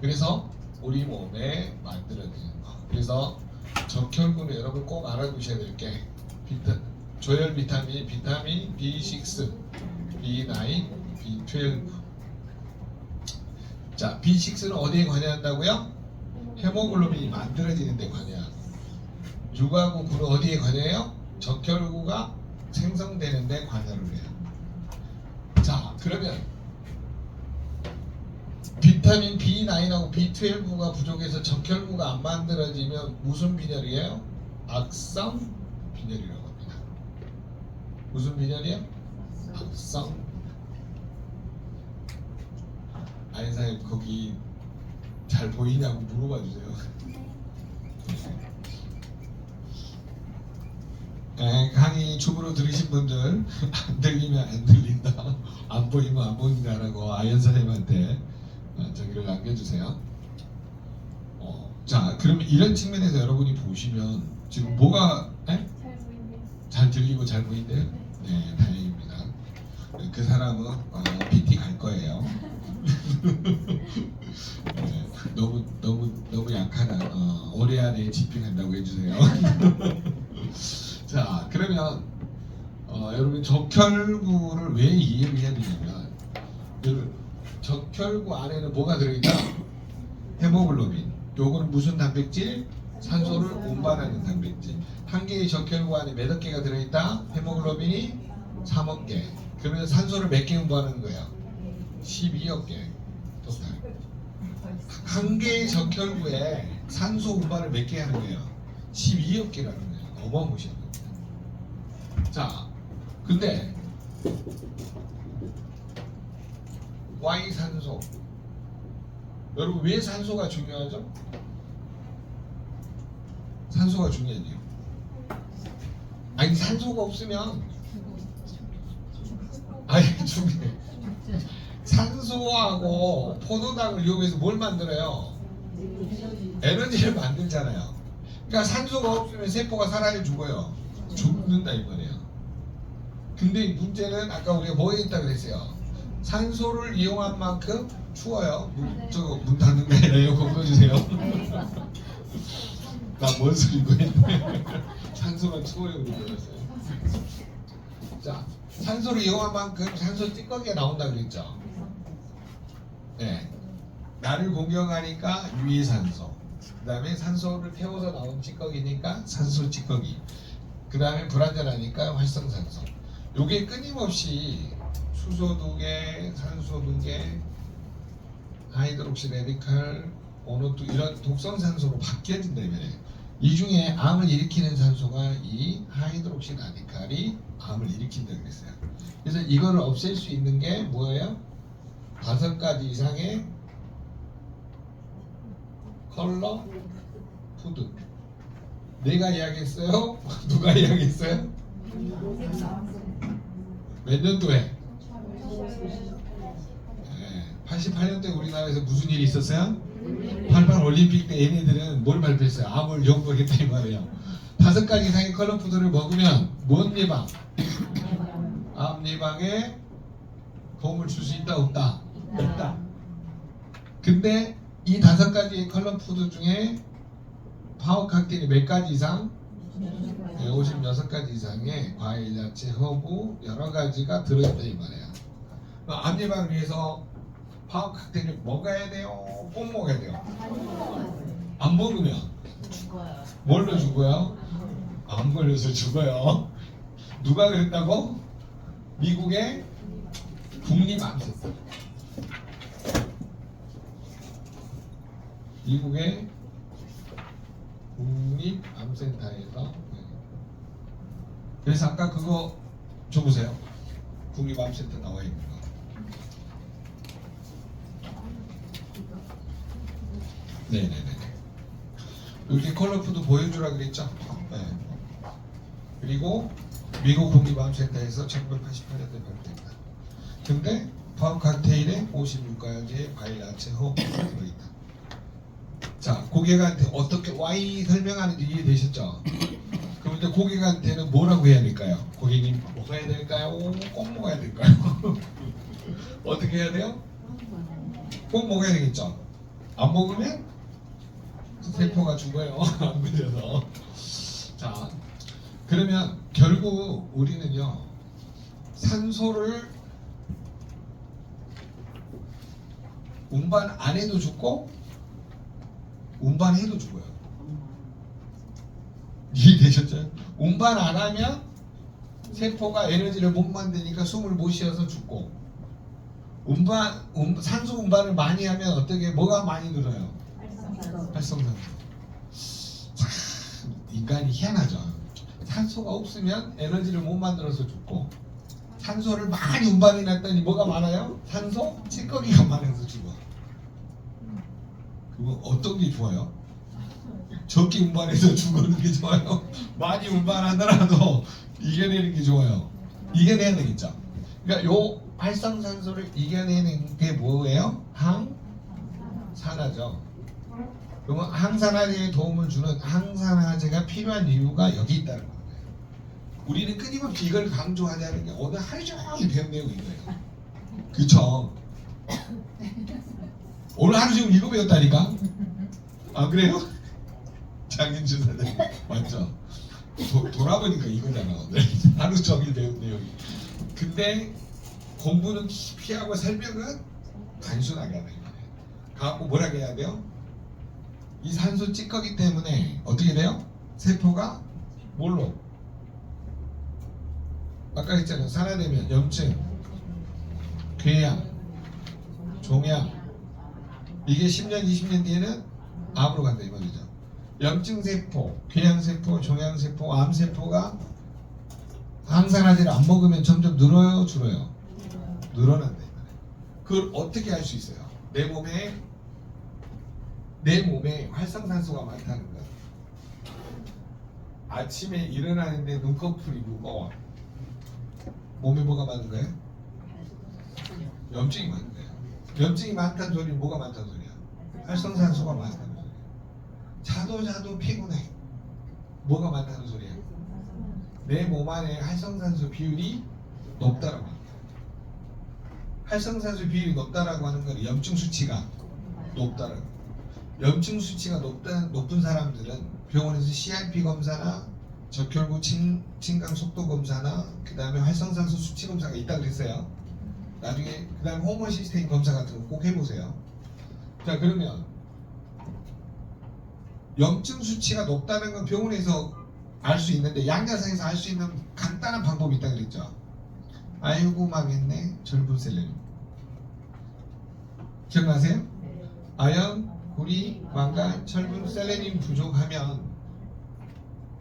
그래서 우리 몸에 만들어지는 거. 그래서 적혈구는 여러분 꼭 알아두셔야 될 게 조혈 비타민 B6, B9, B12. 자, B6는 어디에 관여한다고요? 헤모글로빈이 만들어지는 데 관여하고 육하고 구는 어디에 관여해요? 적혈구가 생성되는 데 관여를 해요. 자, 그러면 비타민 B9하고 B12가 부족해서 적혈구가 안 만들어지면 무슨 빈혈이에요? 악성 빈혈이라고 합니다. 무슨 빈혈이에요? 악성. 아인사님 거기 잘 보이냐고 물어봐 주세요. 네, 강의 줌으로 들으신 분들 안 들리면 안 들린다, 안 보이면 안 보인다라고 아연사님한테 저기를 남겨주세요. 자, 그러면 이런 측면에서 여러분이 보시면 지금 뭐가 잘 보이네요. 잘 들리고 잘 보인대요? 네, 다행입니다. 그 사람은 PT 갈 거예요. 네, 너무 약하다. 올해 안에 집행한다고 해주세요. 자, 그러면 여러분 적혈구를 왜 이해를 해야 되냐면 여러분 적혈구 안에는 뭐가 들어있다? 헤모글로빈. 요거는 무슨 단백질? 산소를 운반하는 단백질. 한 개의 적혈구 안에 몇억 개가 들어있다? 헤모글로빈이 3억 개. 그러면 산소를 몇 개 운반하는 거예요? 12억 개. 토탈. 한 개의 적혈구에 산소 운반을 몇 개 하는 거예요? 12억 개라는 거예요. 어마무시한 겁니다. 자, 근데 Y 산소. 여러분 왜 산소가 중요하죠? 산소가 중요하죠. 아니 산소가 없으면 아니 중요해. 산소하고 포도당을 이용해서 뭘 만들어요? 에너지를 만들잖아요. 그러니까 산소가 없으면 세포가 살아요, 죽어요? 죽는다 이 말이에요. 근데 문제는 아까 우리가 뭐에 있다 그랬어요. 산소를 이용한 만큼 추워요. 저거 문 닫는 게 아니라 에어컨 꺼주세요. 나 뭔 소리고 했네. 산소가 추워요. 우리 그랬어요. 자, 산소를 이용한 만큼 산소 찌꺼기가 나온다 그랬죠. 네. 나를 공격하니까 유해산소. 그 다음에 산소를 태워서 나온 찌꺼기니까 산소 찌꺼기. 그 다음에 불안전하니까 활성산소. 요게 끊임없이 수소 2개, 산소 2개, 하이드록시 레디칼, 오노2 이런 독성산소로 바뀌어진다 이 말이에요. 이 중에 암을 일으키는 산소가 이 하이드록시 라디칼이 암을 일으킨다 그랬어요. 그래서 이거를 없앨 수 있는 게 뭐예요? 5가지 이상의 컬러 푸드. 내가 이야기했어요? 누가 이야기했어요? 몇 년도에? 88년도에 우리나라에서 무슨 일이 있었어요? 88 올림픽 때 얘네들은 뭘 발표했어요? 암을 연구했다 이 말이에요. 5가지 이상의 컬러 푸드를 먹으면 뭔 예방? 암 예방에 도움을 줄 수 있다 없다? 없다. 근데 이 5가지의 컬러 푸드 중에 파워 칵테일이 몇 가지 이상? 56가지 이상의 과일, 야채, 허브 여러 가지가 들어있다 이 말이에요. 암 예방을 위해서 파워 칵테일을 먹어야 돼요? 꼭 먹어야 돼요? 안 먹으면 뭘로 죽어요? 암 걸려서 죽어요. 누가 그랬다고? 미국의 국립암센터. 미국의 국립암센터에서. 그래서 아까 그거 줘보세요. 국립암센터 나와 있는 거. 네네네. 이렇게 컬러푸드 보여주라 그랬죠? 네. 그리고 미국 국립암센터에서 1988년도에 발표했다. 근데 파워 칵테일에 56가지의 과일, 야채, 허브가 들어있다. 자, 고객한테 어떻게 why 설명하는지 이해되셨죠? 그럼 이제 고객한테는 뭐라고 해야 될까요? 고객님 먹어야 될까요? 꼭 먹어야 될까요? 어떻게 해야 돼요? 꼭 먹어야 되겠죠? 안 먹으면 세포가 죽어요. 안 그래서. 자, 그러면 결국 우리는요 산소를 운반 안 해도 죽고 운반해도 죽어요. 이해되셨죠? 운반 안 하면 세포가 에너지를 못 만드니까 숨을 못 쉬어서 죽고, 산소 운반을 많이 하면 어떻게 뭐가 많이 늘어요? 활성산소. 참 인간이 희한하죠. 산소가 없으면 에너지를 못 만들어서 죽고, 산소를 많이 운반해 놨더니 뭐가 많아요? 산소 찌꺼기가 많아서 죽어. 그거 어떤 게 좋아요? 적게 운반해서 죽는 게 좋아요? 많이 운반하더라도 이겨내는 게 좋아요? 이겨내야 되겠죠. 그러니까 요 활성산소를 이겨내는 게 뭐예요? 항산화죠. 그러면 항산화제에 도움을 주는 항산화제가 필요한 이유가 여기 있다는 거예요. 우리는 끊임없이 이걸 강조하자는 게 오늘 하루 종일 배운 내용인 거예요. 그쵸? 오늘 하루 종일 이거 배웠다니까? 아 그래요? 장윤주 선생님 맞죠? 돌아보니까 이거잖아. 오늘 하루 종일 배운 내용이. 근데 공부는 깊이 하고 설명은 단순하게 하는 거예요. 갖고 뭐라 해야 돼요? 이 산소 찌꺼기 때문에 어떻게 돼요? 세포가 뭘로? 아까 했잖아요. 산화되면 염증, 궤양, 종양, 이게 10년, 20년 뒤에는 암으로 간다 이 말이죠. 염증세포, 궤양세포, 종양세포, 암세포가 항산화제를 안 먹으면 점점 늘어요, 줄어요? 늘어난다 이 말이에요. 그걸 어떻게 할 수 있어요? 내 몸에 활성산소가 많다는 거예요. 아침에 일어나는데 눈꺼풀이 무거워. 몸에 뭐가 많은 거예요? 염증이 많은 거예요. 염증이 많다는 소리는 뭐가 많다는 소리야? 활성산소가 많다는 소리야. 자도 피곤해. 뭐가 많다는 소리야? 내 몸 안에 활성산소 비율이 높다라고 합니다. 활성산소 비율이 높다라고 하는 건 염증 수치가 높다라고. 염증 수치가 높은 사람들은 병원에서 CRP 검사나 적혈구 침강 속도 검사나 그 다음에 활성산소 수치 검사가 있다 그랬어요. 나중에 그 다음에 호르몬 시스템 검사 같은 거 꼭 해보세요. 자, 그러면 염증 수치가 높다는 건 병원에서 알 수 있는데 양자상에서 알 수 있는 간단한 방법이 있다 그랬죠. 아이고 망했네. 절분셀레늄 기억나세요? 아연, 구리, 망간, 철분, 셀레늄 부족하면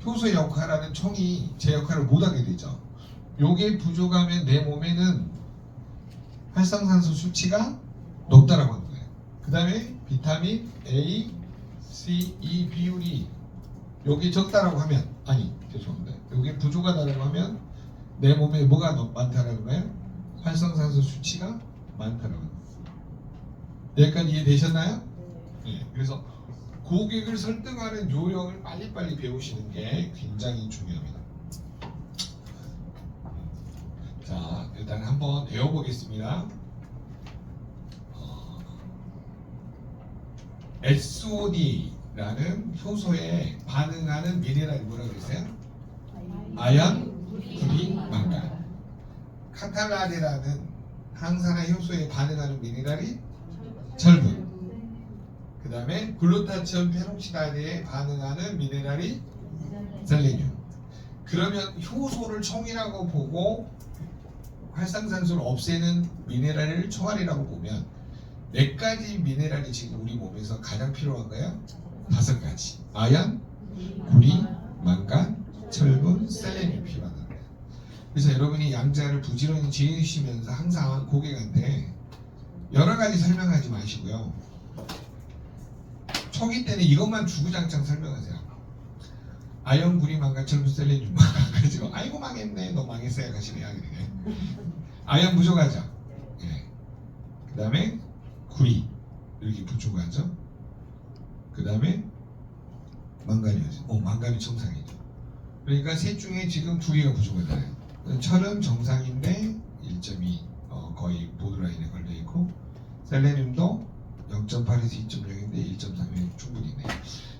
효소 역할하는 총이 제 역할을 못하게 되죠. 요게 부족하면 내 몸에는 활성산소 수치가 높다라고 하는 거예요. 그 다음에 비타민 A, C, E 비율이 요게 적다라고 하면 죄송합니다. 요게 부족하다라고 하면 내 몸에 뭐가 많다라는 거예요? 활성산소 수치가 많다라고 합니다. 여기까지 이해되셨나요? 네. 그래서 고객을 설득하는 요령을 빨리빨리 배우시는 게 굉장히 중요합니다. 자, 일단 한번 외워보겠습니다. SOD라는 효소에 반응하는 미네랄이 뭐라고 그랬어요? 아연, 구리, 망간. 카탈라제라는 항산화 효소에 반응하는 미네랄이 철분. 그 다음에 글루타치온 페록시다제에 반응하는 미네랄이 셀레늄. 그러면 효소를 총이라고 보고 활성산소를 없애는 미네랄을 총알이라고 보면 몇 가지 미네랄이 지금 우리 몸에서 가장 필요한가요? 5가지. 아연, 구리, 망간, 철분, 셀레늄이 필요한 거예요. 그래서 여러분이 양자를 부지런히 지으시면서 항상 고객한테 여러 가지 설명하지 마시고요. 초기 때는 이것만 주구장창 설명하세요. 아연, 구리, 망간, 철분, 셀레늄 가지고 아이고 망했네, 너 망했어요 가시네요. 아연 부족하죠. 네. 그 다음에 구리 이렇게 부족하죠. 그 다음에 망간이죠. 망간이 정상이죠. 그러니까 셋 중에 지금 2개가 부족하잖아요. 철은 정상인데 1.2 거의 보드라인에 걸려 있고, 셀레늄도 0.8에서 2.0인데 1.3이 충분히 있네요.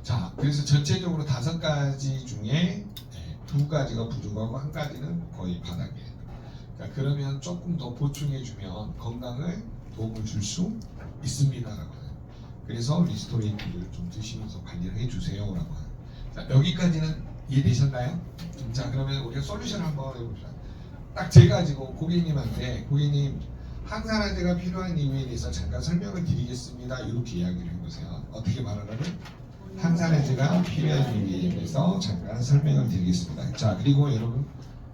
자, 그래서 전체적으로 5가지 중에 2가지가 부족하고 1가지는 거의 바닥이에요. 자, 그러면 조금 더 보충해주면 건강을 도움을 줄 수 있습니다라고 해요. 그래서 리스토레이트를 좀 드시면서 관리를 해주세요라고 해요. 자, 여기까지는 이해되셨나요? 자, 그러면 우리가 솔루션 한번 해봅시다. 딱 제가 지고 고객님한테 고객님 항산화제가 필요한 이유에 대해서 잠깐 설명을 드리겠습니다. 이렇게 이야기를 해보세요. 어떻게 말하냐면 항산화제가 필요한 이유에 대해서 잠깐 설명을 드리겠습니다. 자, 그리고 여러분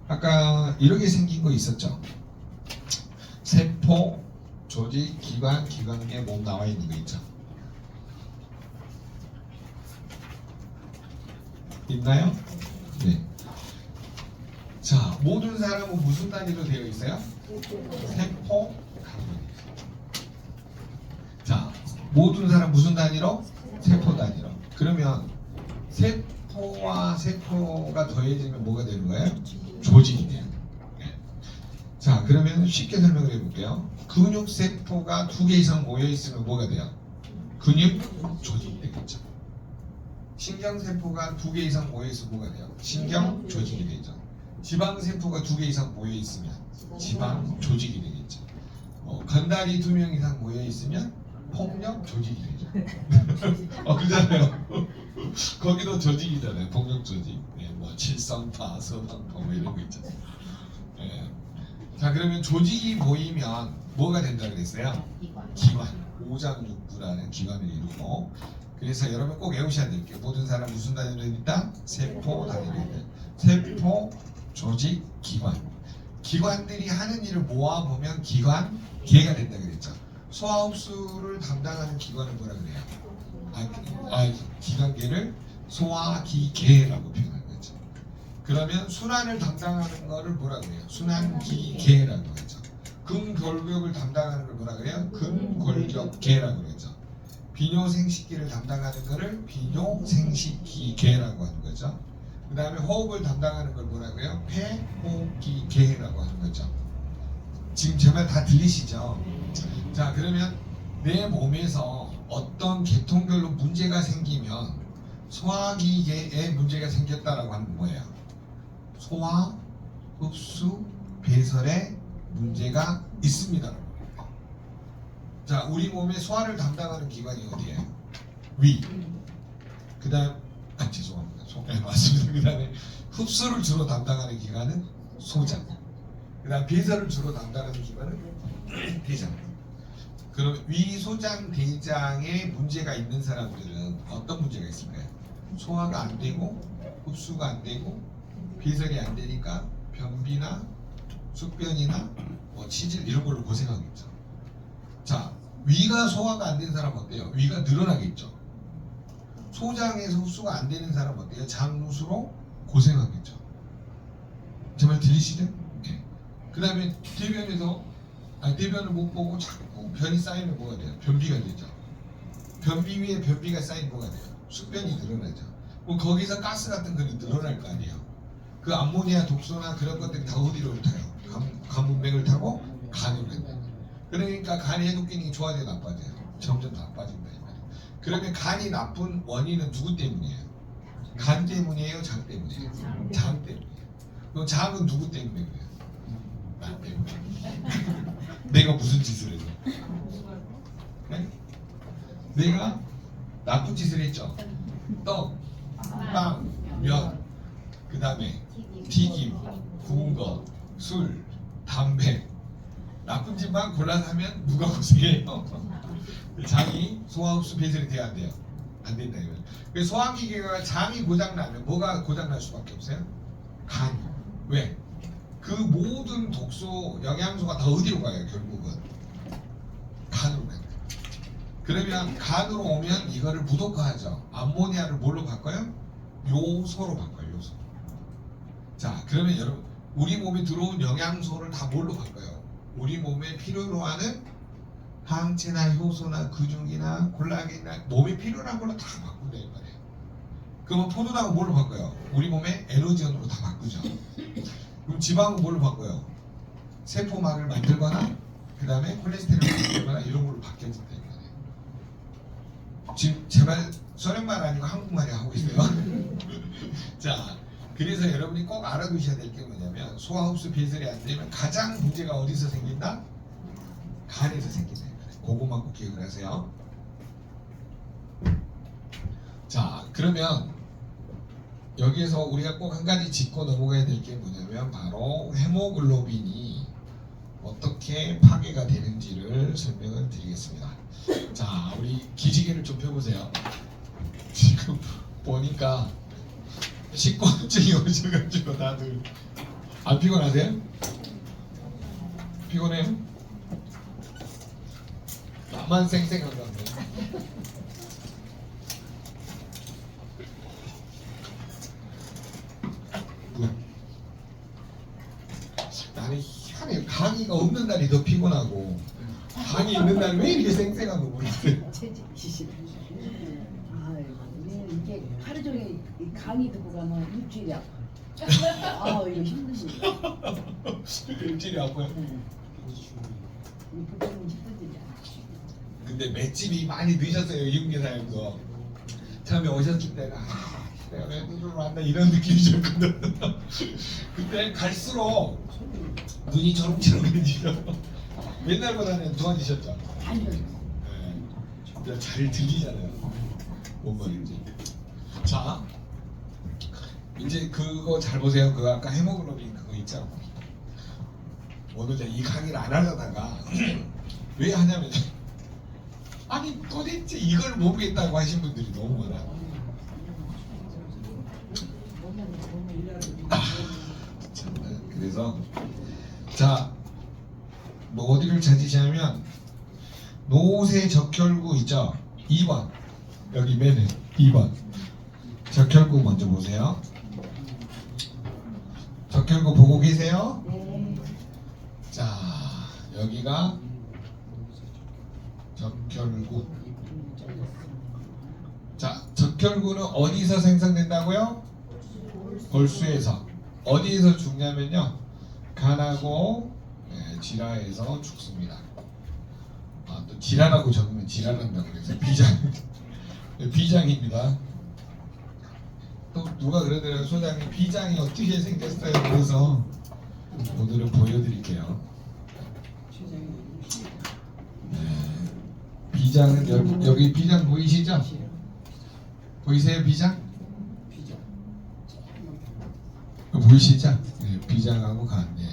아까 이렇게 생긴 거 있었죠? 세포, 조직, 기관, 기관계, 몸 나와 있는 거 있죠? 있나요? 네. 자, 모든 사람은 무슨 단위로 되어 있어요? 세포, 강분. 자, 모든 사람 무슨 단위로? 세포 단위로. 그러면 세포와 세포가 더해지면 뭐가 되는 거예요? 조직이 돼요. 네. 자, 그러면 쉽게 설명을 해볼게요. 근육 세포가 2개 이상 모여 있으면 뭐가 돼요? 근육 조직이 되겠죠. 신경 세포가 2개 이상 모여 있으면 뭐가 돼요? 신경 조직이 되죠. 지방 세포가 2개 이상 모여 있으면 지방 조직이 되겠죠. 건달이 2명 이상 모여 있으면 폭력 조직이 되죠. 그잖아요. 거기도 조직이잖아요. 폭력 조직. 네, 뭐 칠성파, 서방파 뭐 이런 거 있잖아요. 네. 자, 그러면 조직이 모이면 뭐가 된다 그랬어요? 기관. 오장육부라는 기관을 이루고. 그래서 여러분 꼭 외우셔야 될 게 모든 사람 무슨 단위로 있다? 세포 단위로 있다. 세포, 조직, 기관. 기관들이 하는 일을 모아보면 기관계가 된다 그랬죠. 소화 흡수를 담당하는 기관을 뭐라 그래요? 기관계를 소화기계라고 표현하는 거죠. 그러면 순환을 담당하는 거를 뭐라 그래요? 순환기계라고 하죠. 근골격을 담당하는 걸 뭐라 그래요? 근골격계라고 그러죠. 비뇨생식기를 담당하는 거를 비뇨생식기계라고 하는 거죠. 그 다음에 호흡을 담당하는 걸 뭐라고 해요? 폐호흡기계라고 하는 거죠. 지금 제 말 다 들리시죠? 자, 그러면 내 몸에서 어떤 계통별로 문제가 생기면 소화기계에 문제가 생겼다라고 하는 뭐예요? 소화, 흡수, 배설에 문제가 있습니다. 자, 우리 몸의 소화를 담당하는 기관이 어디예요? 위. 그다음 죄송합니다. 네, 맞습니다. 그다음에 흡수를 주로 담당하는 기관은 소장. 그다음 배설을 주로 담당하는 기관은 대장. 그럼 위, 소장, 대장에 문제가 있는 사람들은 어떤 문제가 있을까요? 소화가 안 되고 흡수가 안 되고 배설이 안 되니까 변비나 숙변이나 뭐 치질 이런 걸로 고생하겠죠. 자, 위가 소화가 안 되는 사람 어때요? 위가 늘어나겠죠. 소장에서 흡수가 안 되는 사람 어때요? 장누수로 고생하겠죠. 제 말 들리시죠? 네. 그 다음에 대변을 못 보고 자꾸 변이 쌓이면 뭐가 돼요? 변비가 되죠. 변비 위에 변비가 쌓이면 뭐가 돼요? 숙변이 늘어나죠. 그럼 거기서 가스 같은 것이 늘어날 거 아니에요. 그 암모니아 독소나 그런 것들이 다 어디로 타요? 간문맥을 타고 간으로 간다. 그러니까 간의 해독 기능이 좋아져요, 나빠져요? 점점 나빠진다 이 말이에요. 그러면 간이 나쁜 원인은 누구 때문이에요? 간 때문이에요? 장 때문이에요? 장 때문이에요. 그럼 장은 누구 때문에 그래요? 나 때문에. 내가 무슨 짓을 해서? 네? 내가 나쁜 짓을 했죠. 떡, 빵, 면, 그 다음에 튀김, 구운 거, 술, 담배 나쁜 짓만 골라서 하면 누가 고생해요? 장이 소화흡수 배설이 돼야 안 돼요? 안 된다 이거예요. 그래서 소화기계가 장이 고장나면 뭐가 고장날 수밖에 없어요? 간이. 왜? 그 모든 독소, 영양소가 다 어디로 가요? 결국은 간으로 가요. 그러면 간으로 오면 이거를 무독화하죠. 암모니아를 뭘로 바꿔요? 요소로 바꿔요. 요소. 자, 그러면 여러분 우리 몸에 들어온 영양소를 다 뭘로 바꿔요? 우리 몸에 필요로 하는 항체나 효소나 근육이나 콜라겐이나 몸에 필요한 걸로 다 바꾼다 이 말이에요. 그러면 포도당은 뭘로 바꿔요? 우리 몸의 에너지원으로 다 바꾸죠. 그럼 지방은 뭘로 바꿔요? 세포막을 만들거나 그 다음에 콜레스테롤을 만들거나 이런 걸로 바뀌어진다 이 말이에요. 지금 제발 소련말 아니고 한국말이 하고 있어요. 자, 그래서 여러분이 꼭 알아두셔야 될 게 뭐냐면 소화흡수 배설이 안 되면 가장 문제가 어디서 생긴다? 간에서 생긴다. 그것만 꼭 기억을 하세요. 자, 그러면 여기에서 우리가 꼭 한 가지 짚고 넘어가야 될 게 뭐냐면 바로 헤모글로빈이 어떻게 파괴가 되는지를 설명을 드리겠습니다. 자, 우리 기지개를 좀 펴보세요. 지금 보니까 식곤증이 오셔가지고 다들 안 피곤하세요? 피곤해요? 나만 쌩쌩한 건데. 뭐야? 나는 희한해요. 강의가 없는 날이 더 피곤하고 강의 있는 날 왜 이렇게 쌩쌩한 거 모르겠어요. 이게 하루 종일 이 강의 듣고 가면 일주일이 아파. 아 이거 힘드시. 일주일이 아파요? 이 보통은 힘들지 않아. 근데 맷집이 많이 늦었어요. 이윤계사님도 처음에 오셨을 때는 내가 왜 눈을 만나 이런 느낌이셨거든. 근데 갈수록 눈이 초롱초롱해지죠. 옛날보다는 좋아지셨죠. 아니요. 네. 잘 들리잖아요. 뭔 말인지. 자, 이제 그거 잘 보세요. 그 아까 헤모글로빈 그거 있죠. 오늘 제가 이 강의를 안 하려다가 왜 하냐면 아니 도대체 이걸 모르겠다고 하신 분들이 너무 많아요. 참나. 그래서 자, 뭐 어디를 찾으시냐면 노쇠 적혈구 있죠. 2번 여기 맨에 2번 적혈구 먼저 보세요. 적혈구 보고 계세요? 네. 자, 여기가 적혈구. 자, 적혈구는 어디서 생성된다고요? 골수에서. 어디에서 죽냐면요, 간하고 질화해서 죽습니다. 아, 또 질화라고 적으면 질화한다고 그래서 비장 비장입니다. 또 누가 그러더라고요. 소장님 비장이 어떻게 생겼어요? 그래서 오늘은 보여드릴게요. 네. 비장은 여기 비장 보이시죠? 보이세요 비장? 보이시죠? 네, 비장하고 간. 네.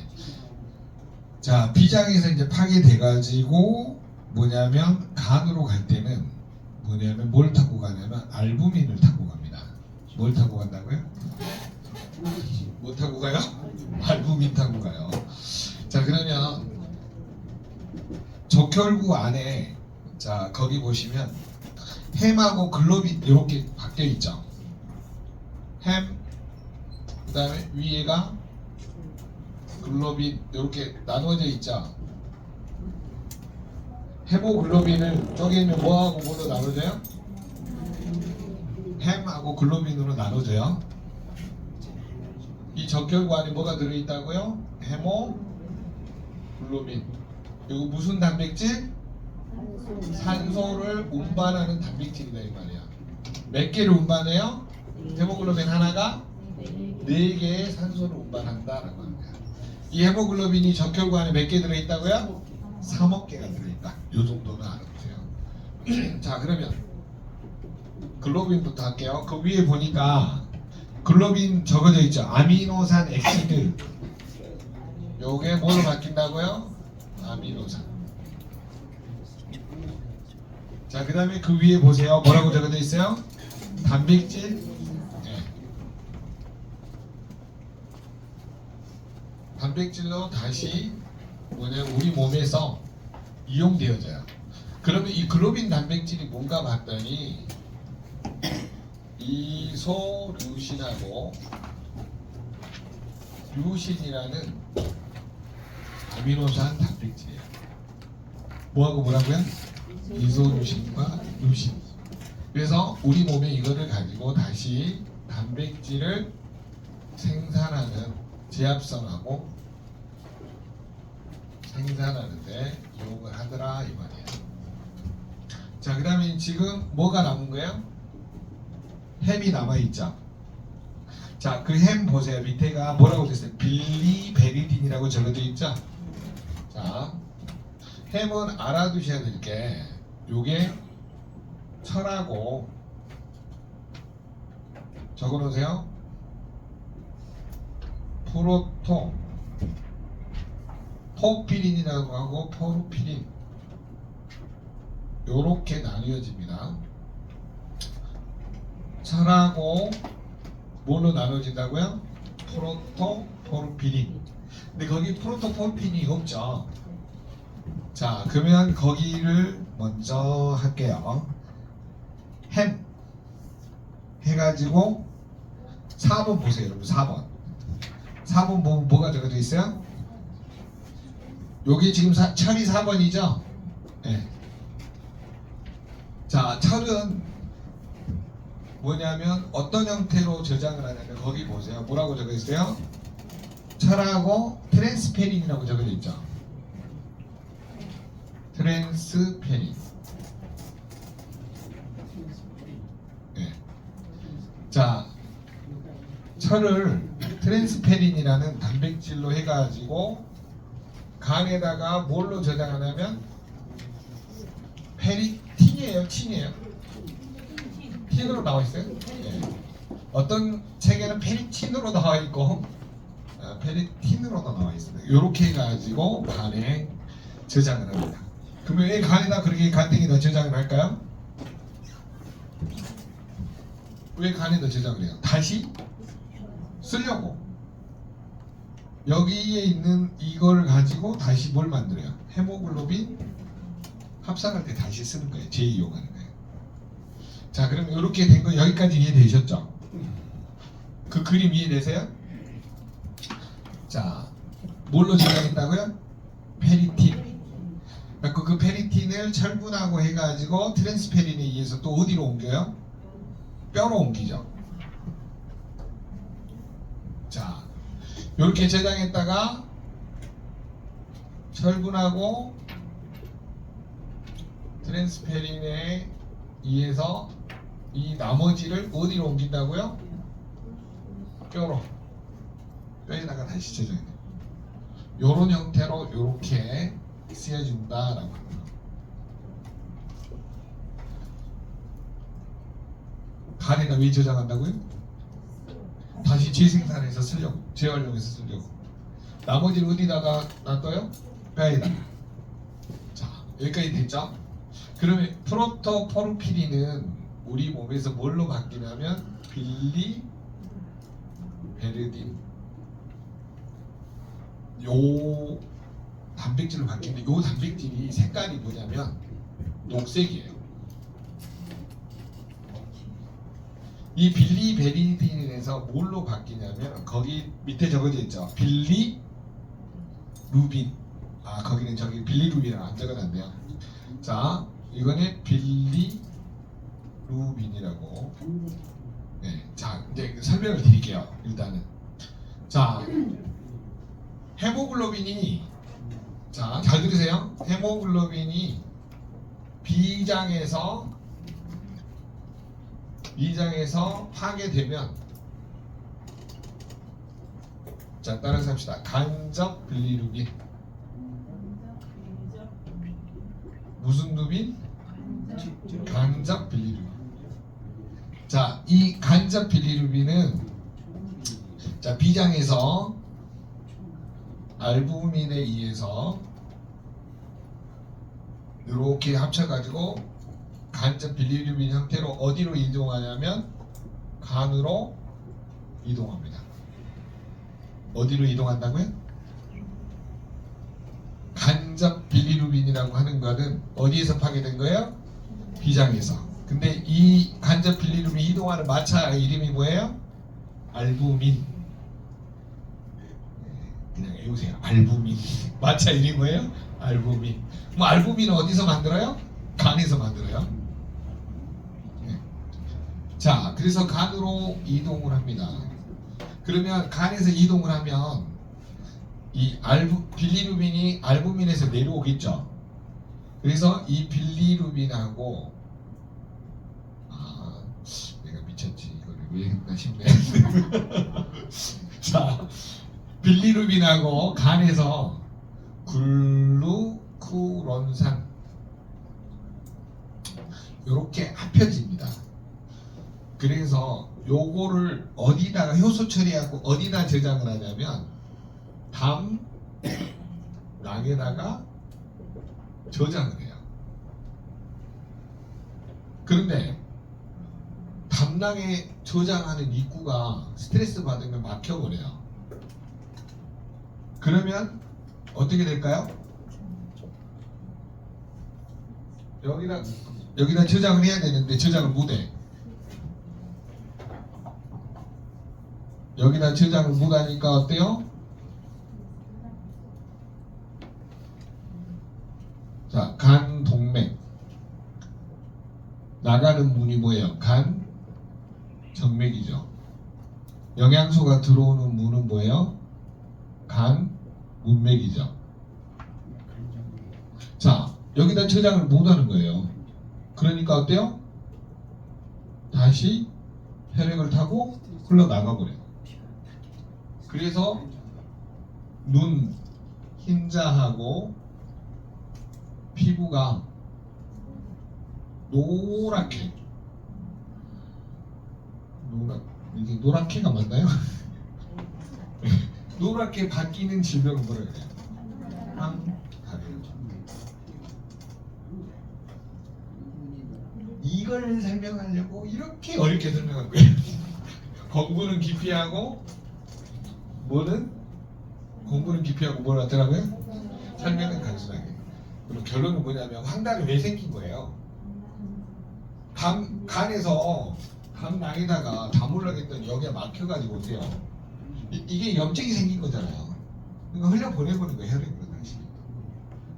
자 비장에서 이제 파괴돼가지고 뭐냐면 간으로 갈 때는 뭐냐면 뭘 타고 가냐면 알부민을 타고 갑니다. 뭘 타고 간다고요? 뭐 타고 가요? 알부민 타고 가요. 자 그러면 적혈구 안에 자 거기 보시면 햄하고 글로빈 이렇게 바뀌어 있죠. 햄 그다음에 위에가 글로빈 이렇게 나눠져 있죠. 헤모글로빈을 쪼개면 뭐하고 뭐로 나눠져요? 햄하고 글로빈으로 나눠져요. 이 적혈구 안에 뭐가 들어있다고요? 헤모글로빈. 이거 무슨 단백질? 산소를 운반하는 단백질이다 이 말이야. 몇 개를 운반해요? 헤모글로빈 하나가 4개의 산소를 운반한다라고 합니다. 이 헤모글로빈이 적혈구 안에 몇 개 들어있다고요? 3억 개가 들어있다. 요 정도는 알아두세요. 자 그러면 글로빈부터 할게요. 그 위에 보니까 글로빈 적어져 있죠. 아미노산 엑시드. 요게 뭐로 바뀐다고요? 아미노산. 자 그 다음에 그 위에 보세요. 뭐라고 적어져 있어요? 단백질. 네. 단백질로 다시 뭐냐면 우리 몸에서 이용되어져요. 그러면 이 글로빈 단백질이 뭔가 봤더니 이소류신하고 류신이라는 아미노산 단백질이에요. 뭐하고 뭐라고요? 이소류신과 류신. 그래서 우리 몸에 이거를 가지고 다시 단백질을 생산하는 제합성하고 생산하는데 이용을 하더라 이 말이에요. 자 그 다음에 지금 뭐가 남은 거예요? 햄이 남아있죠. 자 그 햄 보세요. 밑에가 뭐라고 됐어요? 빌리베리딘이라고 적어져 있죠. 자 햄은 알아두셔야 될 게 요게 철하고 적어놓으세요. 프로토 포피린이라고 하고 포르피린 요렇게 나뉘어집니다. 철하고 뭘로 나눠진다고요? 프로토 포르피린. 근데 거기 프로토 포르피린이 없죠. 자 그러면 거기를 먼저 할게요. 햄 해가지고 4번 보세요 여러분. 4번 보면 뭐가 적어져 있어요? 여기 지금 철이 4번이죠? 네. 자 철은 뭐냐면 어떤 형태로 저장을 하냐면 거기 보세요. 뭐라고 적어 있어요? 철하고 트랜스페린이라고 적어져 있죠. 트랜스페린. 네. 자 철을 트랜스페린이라는 단백질로 해가지고 간에다가 뭘로 저장하냐면 페리틴이에요, 틴이에요? 틴으로 나와 있어요. 네. 어떤 책에는 페리틴으로 나와 있고 페리틴으로도 나와 있습니다. 이렇게 해가지고 간에 저장을 합니다. 그러면 왜 간에다 그렇게 간땡이다 저장을 할까요? 왜 간에다 저장을 해요? 다시 쓰려고. 여기에 있는 이걸 가지고 다시 뭘 만들어요? 헤모글로빈 합성할 때 다시 쓰는 거예요. 재이용하는 거예요. 자 그럼 이렇게 된 거 여기까지 이해되셨죠? 그 그림 이해되세요? 자 뭘로 저장했다고요? 페리틴. 그 페리틴을 철분하고 해가지고 트랜스페린에 의해서 또 어디로 옮겨요? 뼈로 옮기죠. 자 이렇게 저장했다가 철분하고 트랜스페린에 의해서 이 나머지를 어디로 옮긴다고요? 뼈로. 뼈에다가 다시 씻어줘야 돼. 요런 형태로 요렇게 쓰여진다라고 합니다. 간에다 왜 저장한다고요? 다시 재생산해서 쓰려고, 재활용해서 쓰려고. 나머지는 어디다가 놔둬요? 뼈에다가. 자, 여기까지 됐죠? 그러면 프로토포르피린은 우리 몸에서 뭘로 바뀌냐면 빌리베르딘 요 단백질로 바뀌는데, 요 단백질이 색깔이 뭐냐면 녹색이에요. 이 빌리베리딘에서 뭘로 바뀌냐면 거기 밑에 적어져 있죠. 빌리루빈. 아, 거기는 저기 빌리루빈을 안 적어놨네요. 자, 이거는 빌리루빈이라고. 네, 자 이제 설명을 드릴게요. 일단은 자, 헤모글로빈이, 자 잘 들으세요. 헤모글로빈이 비장에서 파괴되면, 자 따라서 합시다. 간접 빌리루빈. 무슨 루빈? 간접 빌리루빈. 자, 이 간접 빌리루빈은 자 비장에서 알부민에 의해서 이렇게 합쳐가지고 간접 빌리루빈 형태로 어디로 이동하냐면 간으로 이동합니다. 어디로 이동한다고요? 간접 빌리루빈이라고 하는 것은 어디에서 파괴된 거예요? 비장에서. 근데 이 간접 빌리루빈 이동하는 마차 이름이 뭐예요? 알부민. 그냥 외우세요. 알부민. 마차 이름이 뭐예요? 알부민. 뭐 알부민은 어디서 만들어요? 간에서 만들어요. 네. 자, 그래서 간으로 이동을 합니다. 그러면 간에서 이동을 하면 이 빌리루빈이 알부민에서 내려오겠죠. 그래서 이 빌리루빈하고, 아, 내가 미쳤지. 이거를 왜 했나 싶네. 자, 빌리루빈하고 간에서 글루쿠론산 이렇게 합혀집니다. 그래서 요거를 어디다가 효소 처리하고 어디다 저장을 하냐면 담낭에다가 저장을 해요. 그런데 담낭에 저장하는 입구가 스트레스 받으면 막혀버려요. 그러면 어떻게 될까요? 여기다 저장을 해야 되는데 저장을 못해. 여기다 저장을 못하니까 어때요? 자, 간 동맥 나가는 문이 뭐예요? 간 정맥이죠. 영양소가 들어오는 문은 뭐예요? 간 문맥이죠. 자, 여기다 저장을 못하는 거예요. 그러니까 어때요? 다시 혈액을 타고 흘러나가 버려요. 그래서 눈, 흰자하고 피부가 노랗게, 이게 노랗게가 맞나요? 노랗게 바뀌는 질병을 뭐라 그래요? 황다리요. 이걸 설명하려고 이렇게 어렵게 설명한 거예요. 공부는 깊이하고 공부는 깊이하고 뭘 하더라고요? 설명은 단순하게. 그럼 결론은 뭐냐면 황달이 왜 생긴 거예요? 간에서 담낭에다가 담으려고 했더니 여기가 막혀가지고 어때요? 이게 염증이 생긴 거잖아요. 그러니까 흘려 보내버린 거예요, 혈액으로 다시.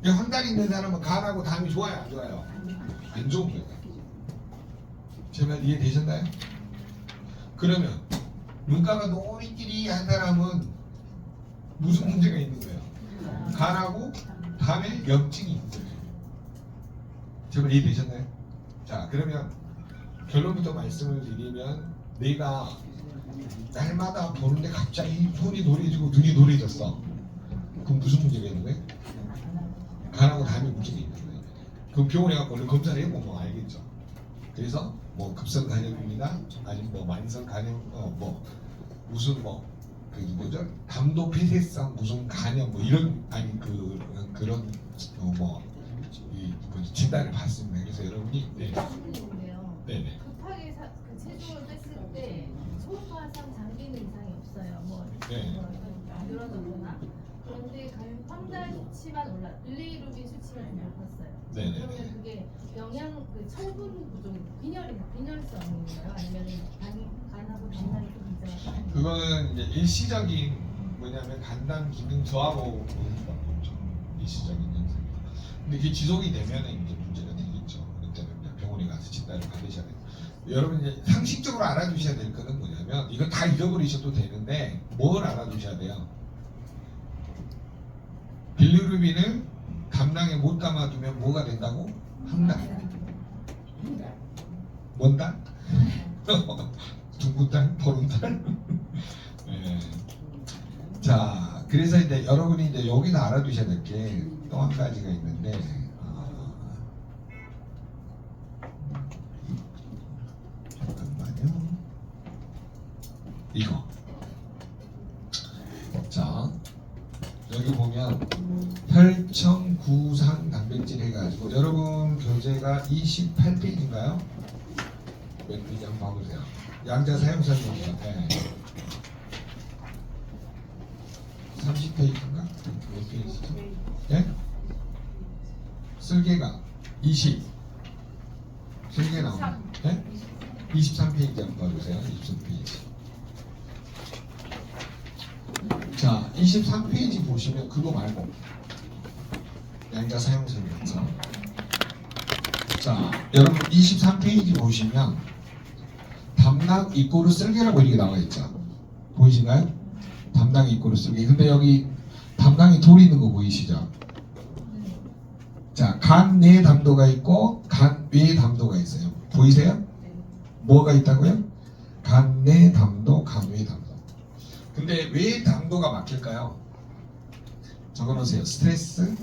황달이 있는 사람은 간하고 담이 좋아요, 안 좋아요? 안 좋은 거예요. 제 말 이해되셨나요? 그러면 눈가가 노리끼리 한 사람은 무슨 문제가 있는 거예요? 간하고 다음에 염증이 있어요. 제발 이해되셨나요? 자, 그러면 결론부터 말씀을 드리면 내가 날마다 보는데 갑자기 손이 노래지고 눈이 노래졌어. 그럼 무슨 문제가 있는 거예요? 간하고 담에 문제가 있는 거예요. 그럼 병원에 가서 얼른 검사를 해보면 뭐 알겠죠. 그래서 뭐 급성 간염입니다. 아니면 뭐 만성 간염, 뭐 무슨 그 뭐죠? 담도 폐쇄성 무슨 간염 뭐 이런 아니 그런 진단을 받습니다. 그래서 여러분이 선생님인데요. 네네. 급하게 그 체중을 뺐을 때 초음파상 장기는 이상이 없어요. 네. 늘어졌거나 그런데 가면 황달 수치만 올라 빌리루빈 수치가 좀 높았어요. 네네네. 그러면 그게 영양 그 철분 부족 빈혈성인가요? 아니면 간하고 당뇨이 좀 이상한가요? 그거는 이제 일시적인 뭐냐면 간단 기능 저하고 보는 수밖에 없죠. 일시적인 현상. 근데 그게 지속이 되면은 이제 문제가 되겠죠. 그때는 그냥 병원에 가서 진단을 받으셔야 돼요. 여러분 이제 상식적으로 알아두셔야 될 거는 뭐냐면 이거 다 잃어버리셔도 되는데 뭘 알아두셔야 돼요? 빌리루빈을 담낭에 못 담아두면 뭐가 된다고? 항달. 뭔 달? 둥근 달? 보름 달? 네. 자, 그래서 이제 여러분이 이제 여기서 알아두셔야 될 게 또 한 가지가 있는데, 잠깐만요. 이거. 자, 여기 보면 혈청 구상 단백질 해가지고 여러분 교재가 28페이지인가요? 몇 페이지 한번 봐보세요. 양자 사용 설명이요. 네. 30페이지인가? 몇 페이지죠? 예? 쓸개가 20. 쓸개 나오네. 예? 23페이지 한번 봐주세요. 23페이지. 자, 23페이지 보시면 그거 말고 양자 사용 설명서. 자, 여러분 23페이지 보시면 담낭 이꼬르 쓸개라고 이렇게 나와 있죠. 보이신가요? 담낭 이꼬르 쓸개. 근데 여기 담낭에 돌이 있는 거 보이시죠? 자, 간 내 담도가 있고 간 외 담도가 있어요. 보이세요? 뭐가 있다고요? 간 내 담도, 간 외 담도. 근데 왜 담도가 막힐까요? 적어놓으세요. 스트레스,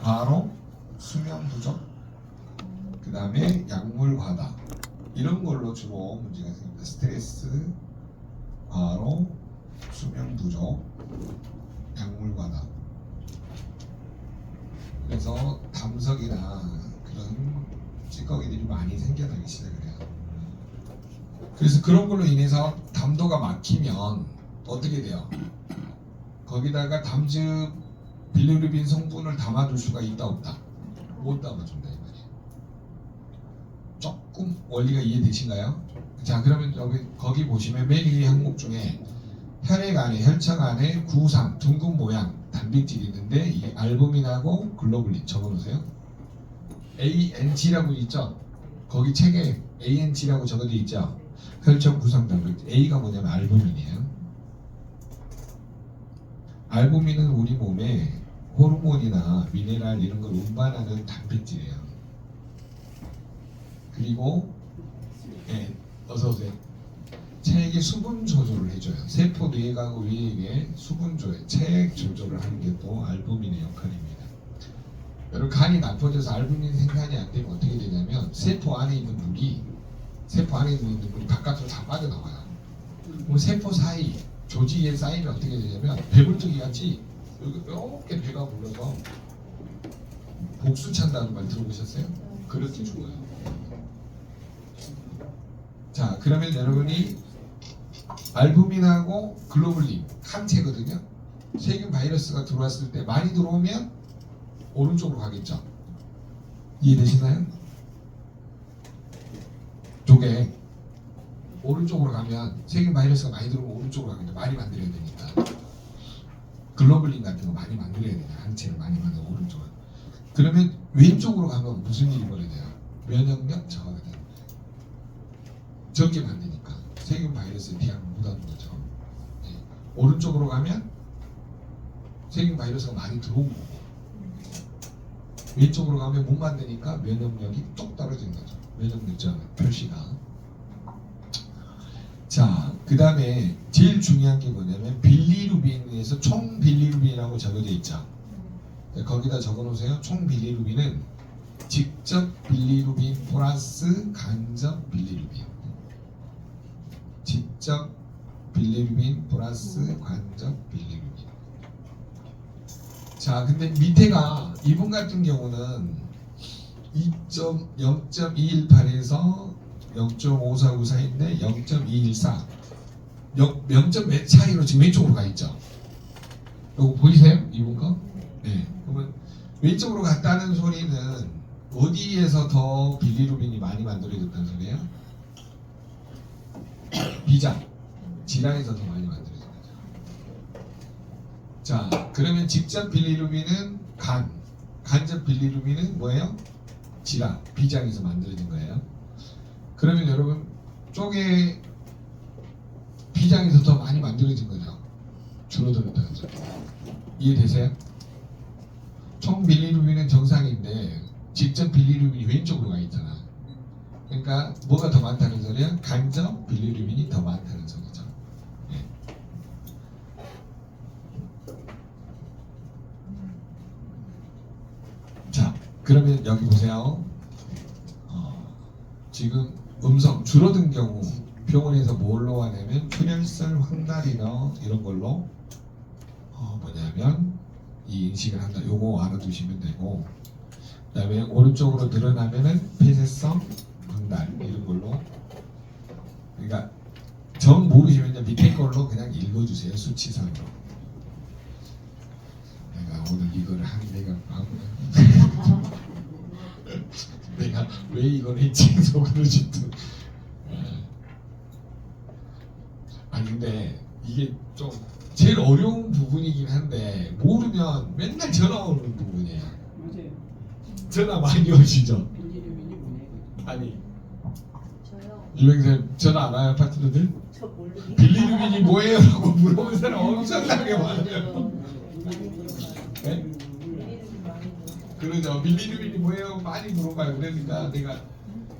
과로, 수면 부족, 그 다음에 약물 과다 이런 걸로 주로 문제가 생깁니다. 스트레스, 과로, 수면 부족, 약물 과다. 그래서 담석이나 그런 찌꺼기들이 많이 생겨나기 시작을 해요. 그래서 그런 걸로 인해서 담도가 막히면 어떻게 돼요? 거기다가 담즙 빌리루빈 성분을 담아줄 수가 있다 없다? 못 담아준다 이 말이에요. 조금 원리가 이해되신가요? 자, 그러면 여기 거기 보시면 맨 위의 항목 중에 혈액 안에 혈청 안에 구상 둥근 모양 단백질이 있는데 이게 알부민하고 글로불린 적어놓으세요. ANG라고 있죠? 거기 책에 ANG라고 적어져 있죠? 혈청 구상 단백질. A가 뭐냐면 알부민이에요. 알부민은 우리 몸에 호르몬이나 미네랄 이런 걸 운반하는 단백질이에요. 그리고 어서 오세요. 체액의 수분 조절을 해줘요. 세포 뇌하고 위액의 수분 조절, 체액 조절을 하는 게 또 알부민의 역할입니다. 여러분 간이 나빠져서 알부민 생산이 안 되면 어떻게 되냐면 세포 안에 있는 물이 바깥으로 다 빠져나와요. 그럼 세포 사이 조직에 쌓이면 어떻게 되냐면 배불뚝이 같이 이렇게 배가 불러서 복수 찬다는 말 들어보셨어요? 그렇게 죽어요. 자, 그러면 여러분이 알부민하고 글로불린 항체거든요. 세균 바이러스가 들어왔을 때 많이 들어오면 오른쪽으로 가겠죠. 이해되시나요? 쪽에 오른쪽으로 가면 세균 바이러스가 많이 들어오면 오른쪽으로 가겠죠. 많이 만들어야 되니까. 글로불린 같은 거 많이 만들어야 돼요. 항체를 많이 만들어 오른쪽으로. 그러면 왼쪽으로 가면 무슨 일이 벌어져요? 면역력 저하가 돼요. 적게 만드니까 세균 바이러스에 비하면 못하는 거죠. 네. 오른쪽으로 가면 세균 바이러스가 많이 들어온 거고 왼쪽으로 가면 못 만드니까 면역력이 뚝 떨어진 거죠. 면역력적 표시가. 자, 그 다음에 제일 중요한 게 뭐냐면 빌리루빈에서 총 빌리루빈이라고 적어져 있죠. 거기다 적어놓으세요. 총 빌리루빈은 직접 빌리루빈 플러스 간접 빌리루빈. 직접 빌리루빈 플러스 간접 빌리루빈. 자, 근데 밑에가 이분 같은 경우는 0.218에서 0.5494인데 0.214 0점 몇 차이로 지금 왼쪽으로 가 있죠. 이거 보이세요? 이분 거? 네. 그러면 왼쪽으로 갔다는 소리는 어디에서 더 빌리루빈이 많이 만들어졌다는 소리예요? 비장, 질환에서 더 많이 만들어진 거죠. 자, 그러면 직접 빌리루빈은 간, 간접 빌리루빈은 뭐예요? 질환, 비장에서 만들어진 거예요. 그러면 여러분 쪽에 비장에서 더 많이 만들어진 거죠. 줄어들었다는 소리. 이해되세요? 총 빌리루빈은 정상인데 직접 빌리루빈이 왼쪽으로 가 있잖아. 그러니까 뭐가 더 많다는 소리야? 간접 빌리루빈이 더 많다는 소리죠. 예. 자, 그러면 여기 보세요. 지금 음성 줄어든 경우 병원에서 뭘로 하냐면 출혈성 황달이나 이런 걸로 뭐냐면 이 인식을 한다. 요거 알아두시면 되고, 그다음에 오른쪽으로 늘어나면은 폐쇄성 황달 이런 걸로. 그러니까 정 모르시면 밑에 걸로 그냥 읽어주세요. 수치상으로. 내가 오늘 이걸 내가 내가 왜 이걸 했지 속으로 싶든. 아니 근데 이게 좀 제일 어려운 부분이긴 한데 모르면 맨날 전화 오는 부분이에요. 맞아요. 전화 많이 오시죠? 빌리루빈이 뭐예요? 아니 저요. 유명생 전화 안 와요 파트너들? 저 모르겠어요. 빌리루빈이 뭐예요? 라고 물어보는 사람 엄청나게 많아요. 네? 그러죠. 빌리루빈이 뭐예요? 많이 물어봐요. 그러니까 내가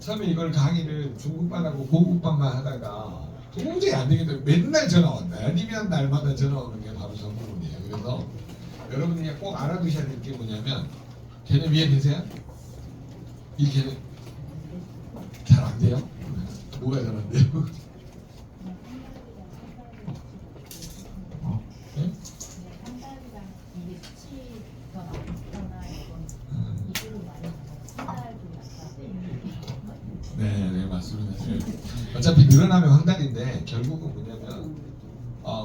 처음에 이걸 강의를 중국반하고 고국반만 하다가 도저히 안 되겠다. 맨날 전화 온다. 아니면 날마다 전화 오는 게 바로 저 부분이에요. 그래서 여러분이 꼭 알아두셔야 될 게 뭐냐면 개념 이해되세요? 이 개념 잘 안 돼요? 뭐가 잘 안 돼요? 네? 한달이랑 이게 수치가 많거나 이건 이걸로 많이 한달도 약간 네, 맞습니다. 네. 어차피 늘어나면 황달인데 결국은 뭐냐면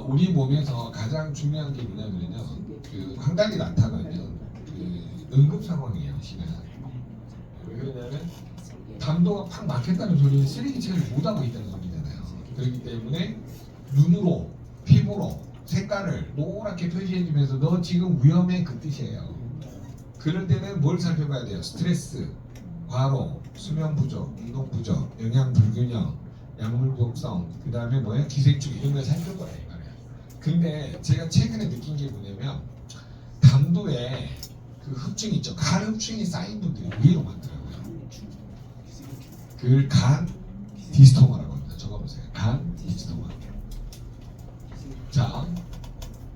우리 몸에서 가장 중요한 게 뭐냐면요, 그 황달이 나타나면 그 응급 상황이에요, 실은. 왜 그러냐면 담도가 팍 막혔다는 소리는 쓰레기 처리를 못 하고 있다는 소리잖아요. 그렇기 때문에 눈으로, 피부로 색깔을 노랗게 표시해주면서 너 지금 위험해 그 뜻이에요. 그럴 때는 뭘 살펴봐야 돼요? 스트레스, 과로, 수면 부족, 운동 부족, 영양 불균형, 약물 독성, 그 다음에 뭐야? 기생충 이런 걸 살펴봐야 이거예요. 근데 제가 최근에 느낀 게 뭐냐면 담도에 그 흡충 있죠. 간 흡충이 쌓인 분들이 의외로 많더라고요. 그걸 간 디스토마라고 합니다. 적어보세요. 간 디스토마. 자,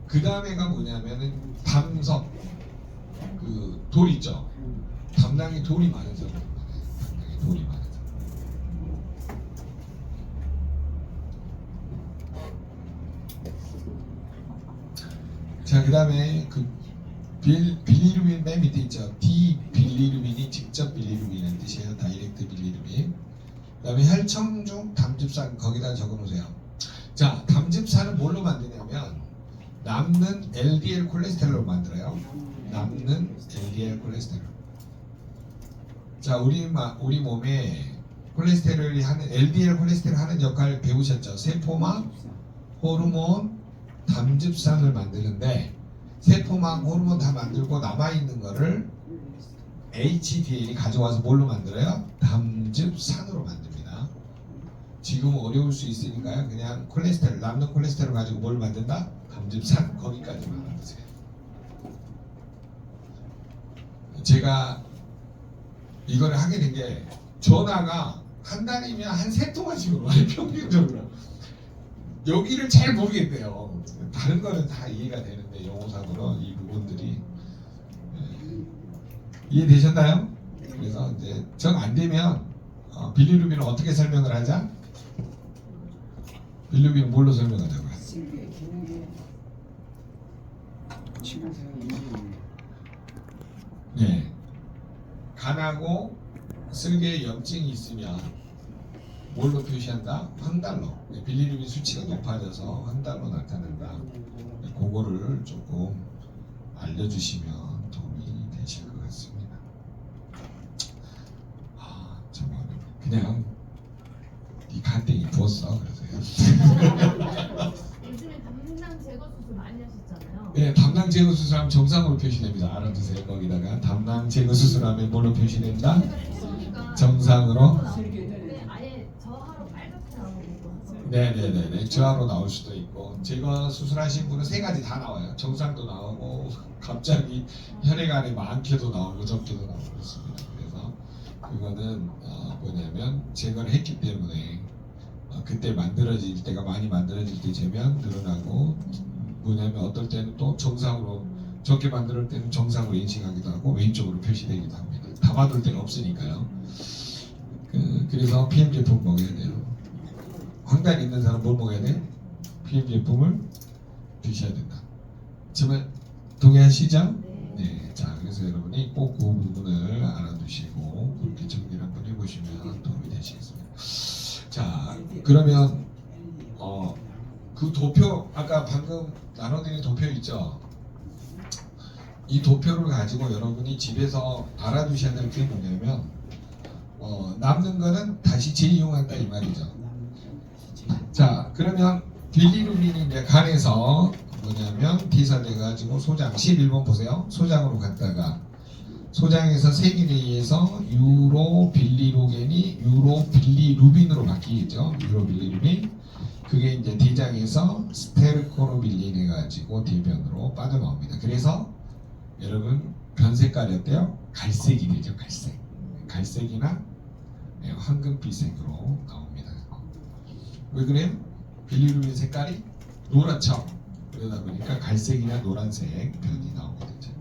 그 다음에가 뭐냐면은 담석, 그 돌 있죠. 담낭에 돌이 많은 사람. 담낭에 돌이 많은 사람. 자, 그 다음에 그 빌리루빈 맨 밑에 있죠. D 빌리루빈이 직접 빌리루빈이라는 뜻이에요. 다이렉트 빌리루빈. 그 다음에 혈청중 담즙산 거기다 적어놓으세요. 자, 담즙산은 뭘로 만드냐면 남는 LDL 콜레스테롤로 만들어요. 남는 LDL 콜레스테롤. 자, 우리 몸에 콜레스테롤이 하는 LDL 콜레스테롤 하는 역할을 배우셨죠. 세포막, 호르몬, 담즙산을 만드는데 세포막, 호르몬 다 만들고 남아 있는 거를 HDL이 가져와서 뭘로 만들어요? 담즙산으로 만듭니다. 지금 어려울 수 있으니까요. 그냥 콜레스테롤, 남는 콜레스테롤 가지고 뭘 만든다? 담즙산. 거기까지만 알아두세요. 제가 이거를 하게 된 게 전화가 한 달이면 한 3통화씩으로 와요. 평균적으로. 여기를 잘 모르겠대요. 다른 거는 다 이해가 되는데 영어상으로 이 부분들이 이해되셨나요? 그래서 이제 정 안 되면 빌리루빈을 어떻게 설명을 하자? 빌리루빈은 뭘로 설명하자고요? 쓸개, 기능개, 치명상 인지. 네. 간하고 쓸개에 염증이 있으면 뭘로 표시한다? 황달로. 네, 빌리루빈 수치가 높아져서 황달로 나타난다. 네, 그거를 조금 알려주시면 도움이 되실 것 같습니다. 참 어려워. 그냥 이 간땡이 부었어. 그래서요. 요즘에 담낭 제거 수술 많이 하셨잖아요. 네, 담낭 제거 수술하면 정상으로 표시됩니다. 알아두세요. 거기다가 담낭 제거 수술하면 뭘로 표시된다? 제가 해보니까 정상으로? 네, 아예 저하로 빨갛게 나오고. 네네네네. 저하로 나올 수도 있고 제거 수술하신 분은 3가지 다 나와요. 정상도 나오고 갑자기 혈액 안에 많게도 나오고 적게도 나오고 그렇습니다. 그래서 그거는 뭐냐면 제거를 했기 때문에 그때 만들어질 때가 많이 만들어질 때 재면 늘어나고 뭐냐면 어떨 때는 또 정상으로 적게 만들 때는 정상으로 인식하기도 하고 왼쪽으로 표시되기도 합니다. 담아둘 데가 없으니까요. 그래서 PM 제품 먹어야 돼요. 황달 있는 사람 뭘 먹어야 돼? PM 제품을 드셔야 된다. 정말 동의하시죠? 네. 자, 그래서 여러분이 꼭 그 부분을 알아두시고 그렇게 정리를 한번 해보시면 도움이 되시겠습니다. 자, 그러면 그 도표 아까 방금 나눠드린 도표 있죠? 이 도표를 가지고 여러분이 집에서 알아두셔야 될 게 뭐냐면 남는 거는 다시 재이용한다 이 말이죠. 자, 그러면 빌리루빈이 이제 간에서 뭐냐면 D사돼 가지고 소장 11번 보세요. 소장으로 갔다가 소장에서 세균에 의해서 유로빌리루겐이 유로빌리루빈으로 바뀌겠죠. 유로빌리루빈. 그게 이제 대장에서 스테르코노빌린 해가지고 대변으로 빠져나옵니다. 그래서 여러분 변 색깔이 어때요? 갈색이 되죠. 갈색. 갈색이나 황금빛색으로 나옵니다. 왜 그래요? 빌리루빈 색깔이 노랗죠. 그러다 보니까 갈색이나 노란색 변이 나오게 되죠.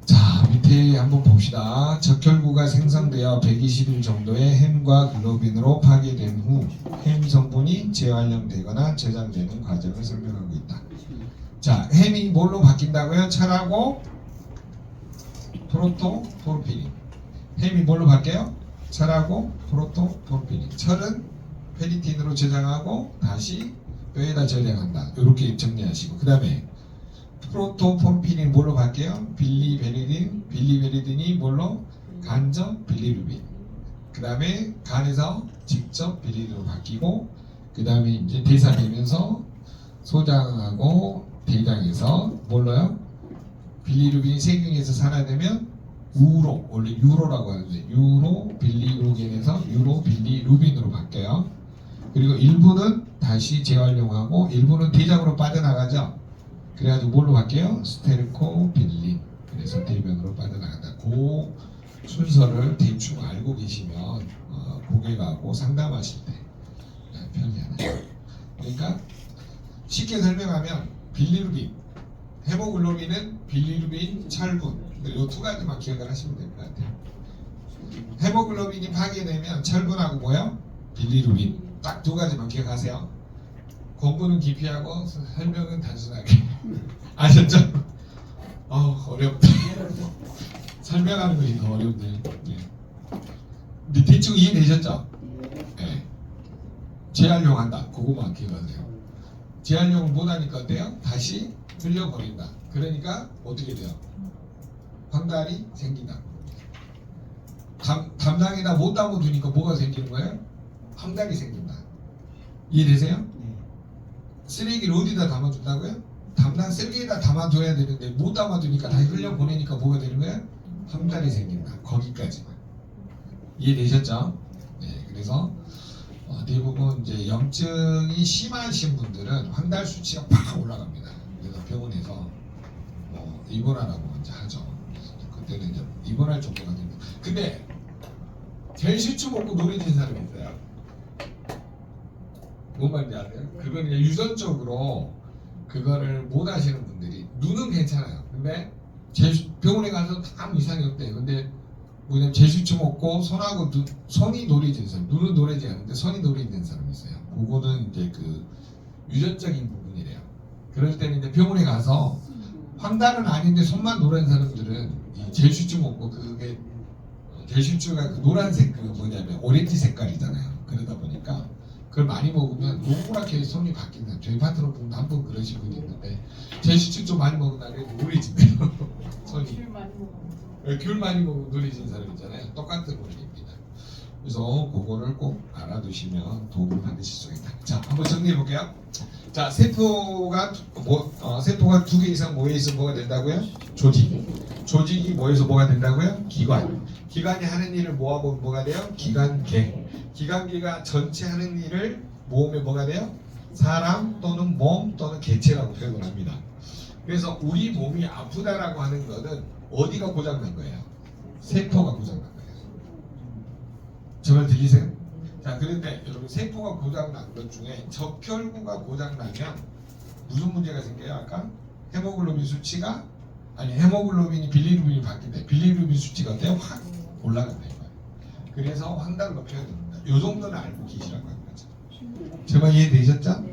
자, 밑에 한번 봅시다. 적혈구가 생성되어 120일 정도의 햄과 글로빈으로 파괴된 후 햄 성분이 재활용되거나 저장되는 과정을 설명하고 있다. 자, 햄이 뭘로 바뀐다고요? 철하고 프로토포르피린. 햄이 뭘로 바뀌어요? 철하고 프로토포르피린. 철은 페리틴으로 저장하고 다시 뼈에다 저장한다. 이렇게 정리하시고 그 다음에 프로토포르핀이 뭘로 바뀌어요? 빌리베리딘. 빌리베리딘이 뭘로? 간접 빌리루빈. 그 다음에 간에서 직접 빌리루빈으로 바뀌고 그 다음에 이제 대사되면서 소장하고 대장에서 뭘로요? 빌리루빈이 세균에서 산화되면 우로, 원래 유로라고 하는데 유로 빌리루겐에서 유로 빌리루빈으로 바뀌어요. 그리고 일부는 다시 재활용하고 일부는 대장으로 빠져나가죠. 그래가지고 뭘로 바뀌어요? 스테르코빌린. 그래서 대변으로 빠져나간다. 그 순서를 대충 알고 계시면 고객하고 상담하실 때 편리하다. 그러니까 쉽게 설명하면 빌리루빈, 헤모글로빈은 빌리루빈, 철분. 이 2가지만 기억을 하시면 될 것 같아요. 헤모글로빈이 파괴되면 철분하고 뭐요? 빌리루빈. 딱 2가지만 기억하세요. 공부는 깊이하고 설명은 단순하게. 아셨죠? 어렵다. 설명하는 것이 더 어렵네. 네. 근데 대충 이해되셨죠? 네. 재활용한다. 그거만 기억하세요. 재활용을 못하니까 어때요? 다시 흘려버린다. 그러니까 어떻게 돼요? 황달이 생긴다. 담낭에다 못 담아두니까 뭐가 생기는 거예요? 황달이 생긴다. 이해되세요? 쓰레기를 어디다 담아준다고요? 담낭 쓰레기에다 담아둬야 되는데 못 담아두니까 다시 흘려보내니까 뭐가 되는 거예요? 황달이 생긴다. 거기까지만. 이해되셨죠? 네, 그래서 대부분 이제 염증이 심하신 분들은 황달 수치가 팍 올라갑니다. 그래서 병원에서 입원하라고 이제 하죠. 그때는 이제 입원할 정도가 되면 근데 젤시추 먹고 노래진 사람이 있어요. 뭔 말인지 아세요? 그건 그냥 유전적으로 그거를 못 하시는 분들이 눈은 괜찮아요. 근데 병원에 가서 아무 이상이 없대요. 근데 뭐냐면 젤시추 먹고 손이 노래진 사람, 눈은 노래지 않는데 손이 노래진 사람이 있어요. 그거는 이제 그 유전적인 부분이래요. 그럴 때는 이제 병원에 가서 황달은 아닌데 손만 노란 사람들은 이 젤시추 먹고 그게 젤시추가 그 노란색 그 뭐냐면 오렌지 색깔이잖아요. 그러다 보니까 그걸 많이 먹으면 노랗게 손이 바뀐다. 저희 파트너 분도 한 번 그러신 분이 있는데 젤시추 좀 많이 먹은 날에 노래진대요. 손이. 귤 많이 먹으면 노래진 사람 있잖아요. 똑같은 원리입니다. 그래서 그거를 꼭 알아두시면 도움을 받으실 수 있다. 자, 한번 정리해 볼게요. 자, 세포가 세포가 2개 이상 모여있으면 뭐가 된다고요? 조직이 모여서 뭐가 된다고요? 기관이 하는 일을 모아보면 뭐가 돼요? 기관계가 전체 하는 일을 모으면 뭐가 돼요? 사람 또는 몸 또는 개체라고 표현을 합니다. 그래서 우리 몸이 아프다라고 하는 것은 어디가 고장난 거예요? 세포가 고장난 거예요. 제 말 들리세요? 자, 그런데 여러분 세포가 고장난 것 중에 적혈구가 고장나면 무슨 문제가 생겨요? 아까 헤모글로빈 수치가 헤모글로빈이 빌리루빈이 바뀌는데 빌리루빈 수치가 어때요? 확 올라간다 이 말이에요. 그래서 황달로 표현됩니다. 요 정도는 알고 계시라고 하는 거죠. 제 말 이해되셨죠?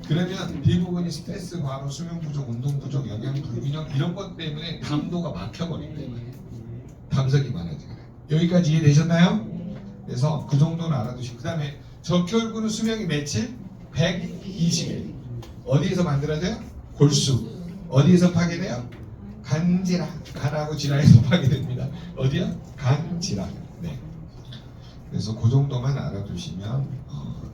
그러면 대부분이 스트레스, 과로, 수면 부족, 운동 부족, 영양 불균형 이런 것 때문에 담도가 막혀버린다 이 말이에요. 담석이 많아지게 돼요. 여기까지 이해되셨나요? 그래서 그 정도는 알아두시고 그 다음에 적혈구는 수명이 며칠? 120일. 어디에서 만들어져요? 골수. 어디에서 파괴돼요? 간하고 질환에서 파괴됩니다. 어디요? 간질환. 네. 그래서 그 정도만 알아두시면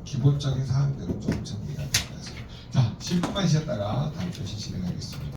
기본적인 사항들은 좀 정리가 될 것 같습니다. 자, 10분만 쉬었다가 다음 표시 진행하겠습니다.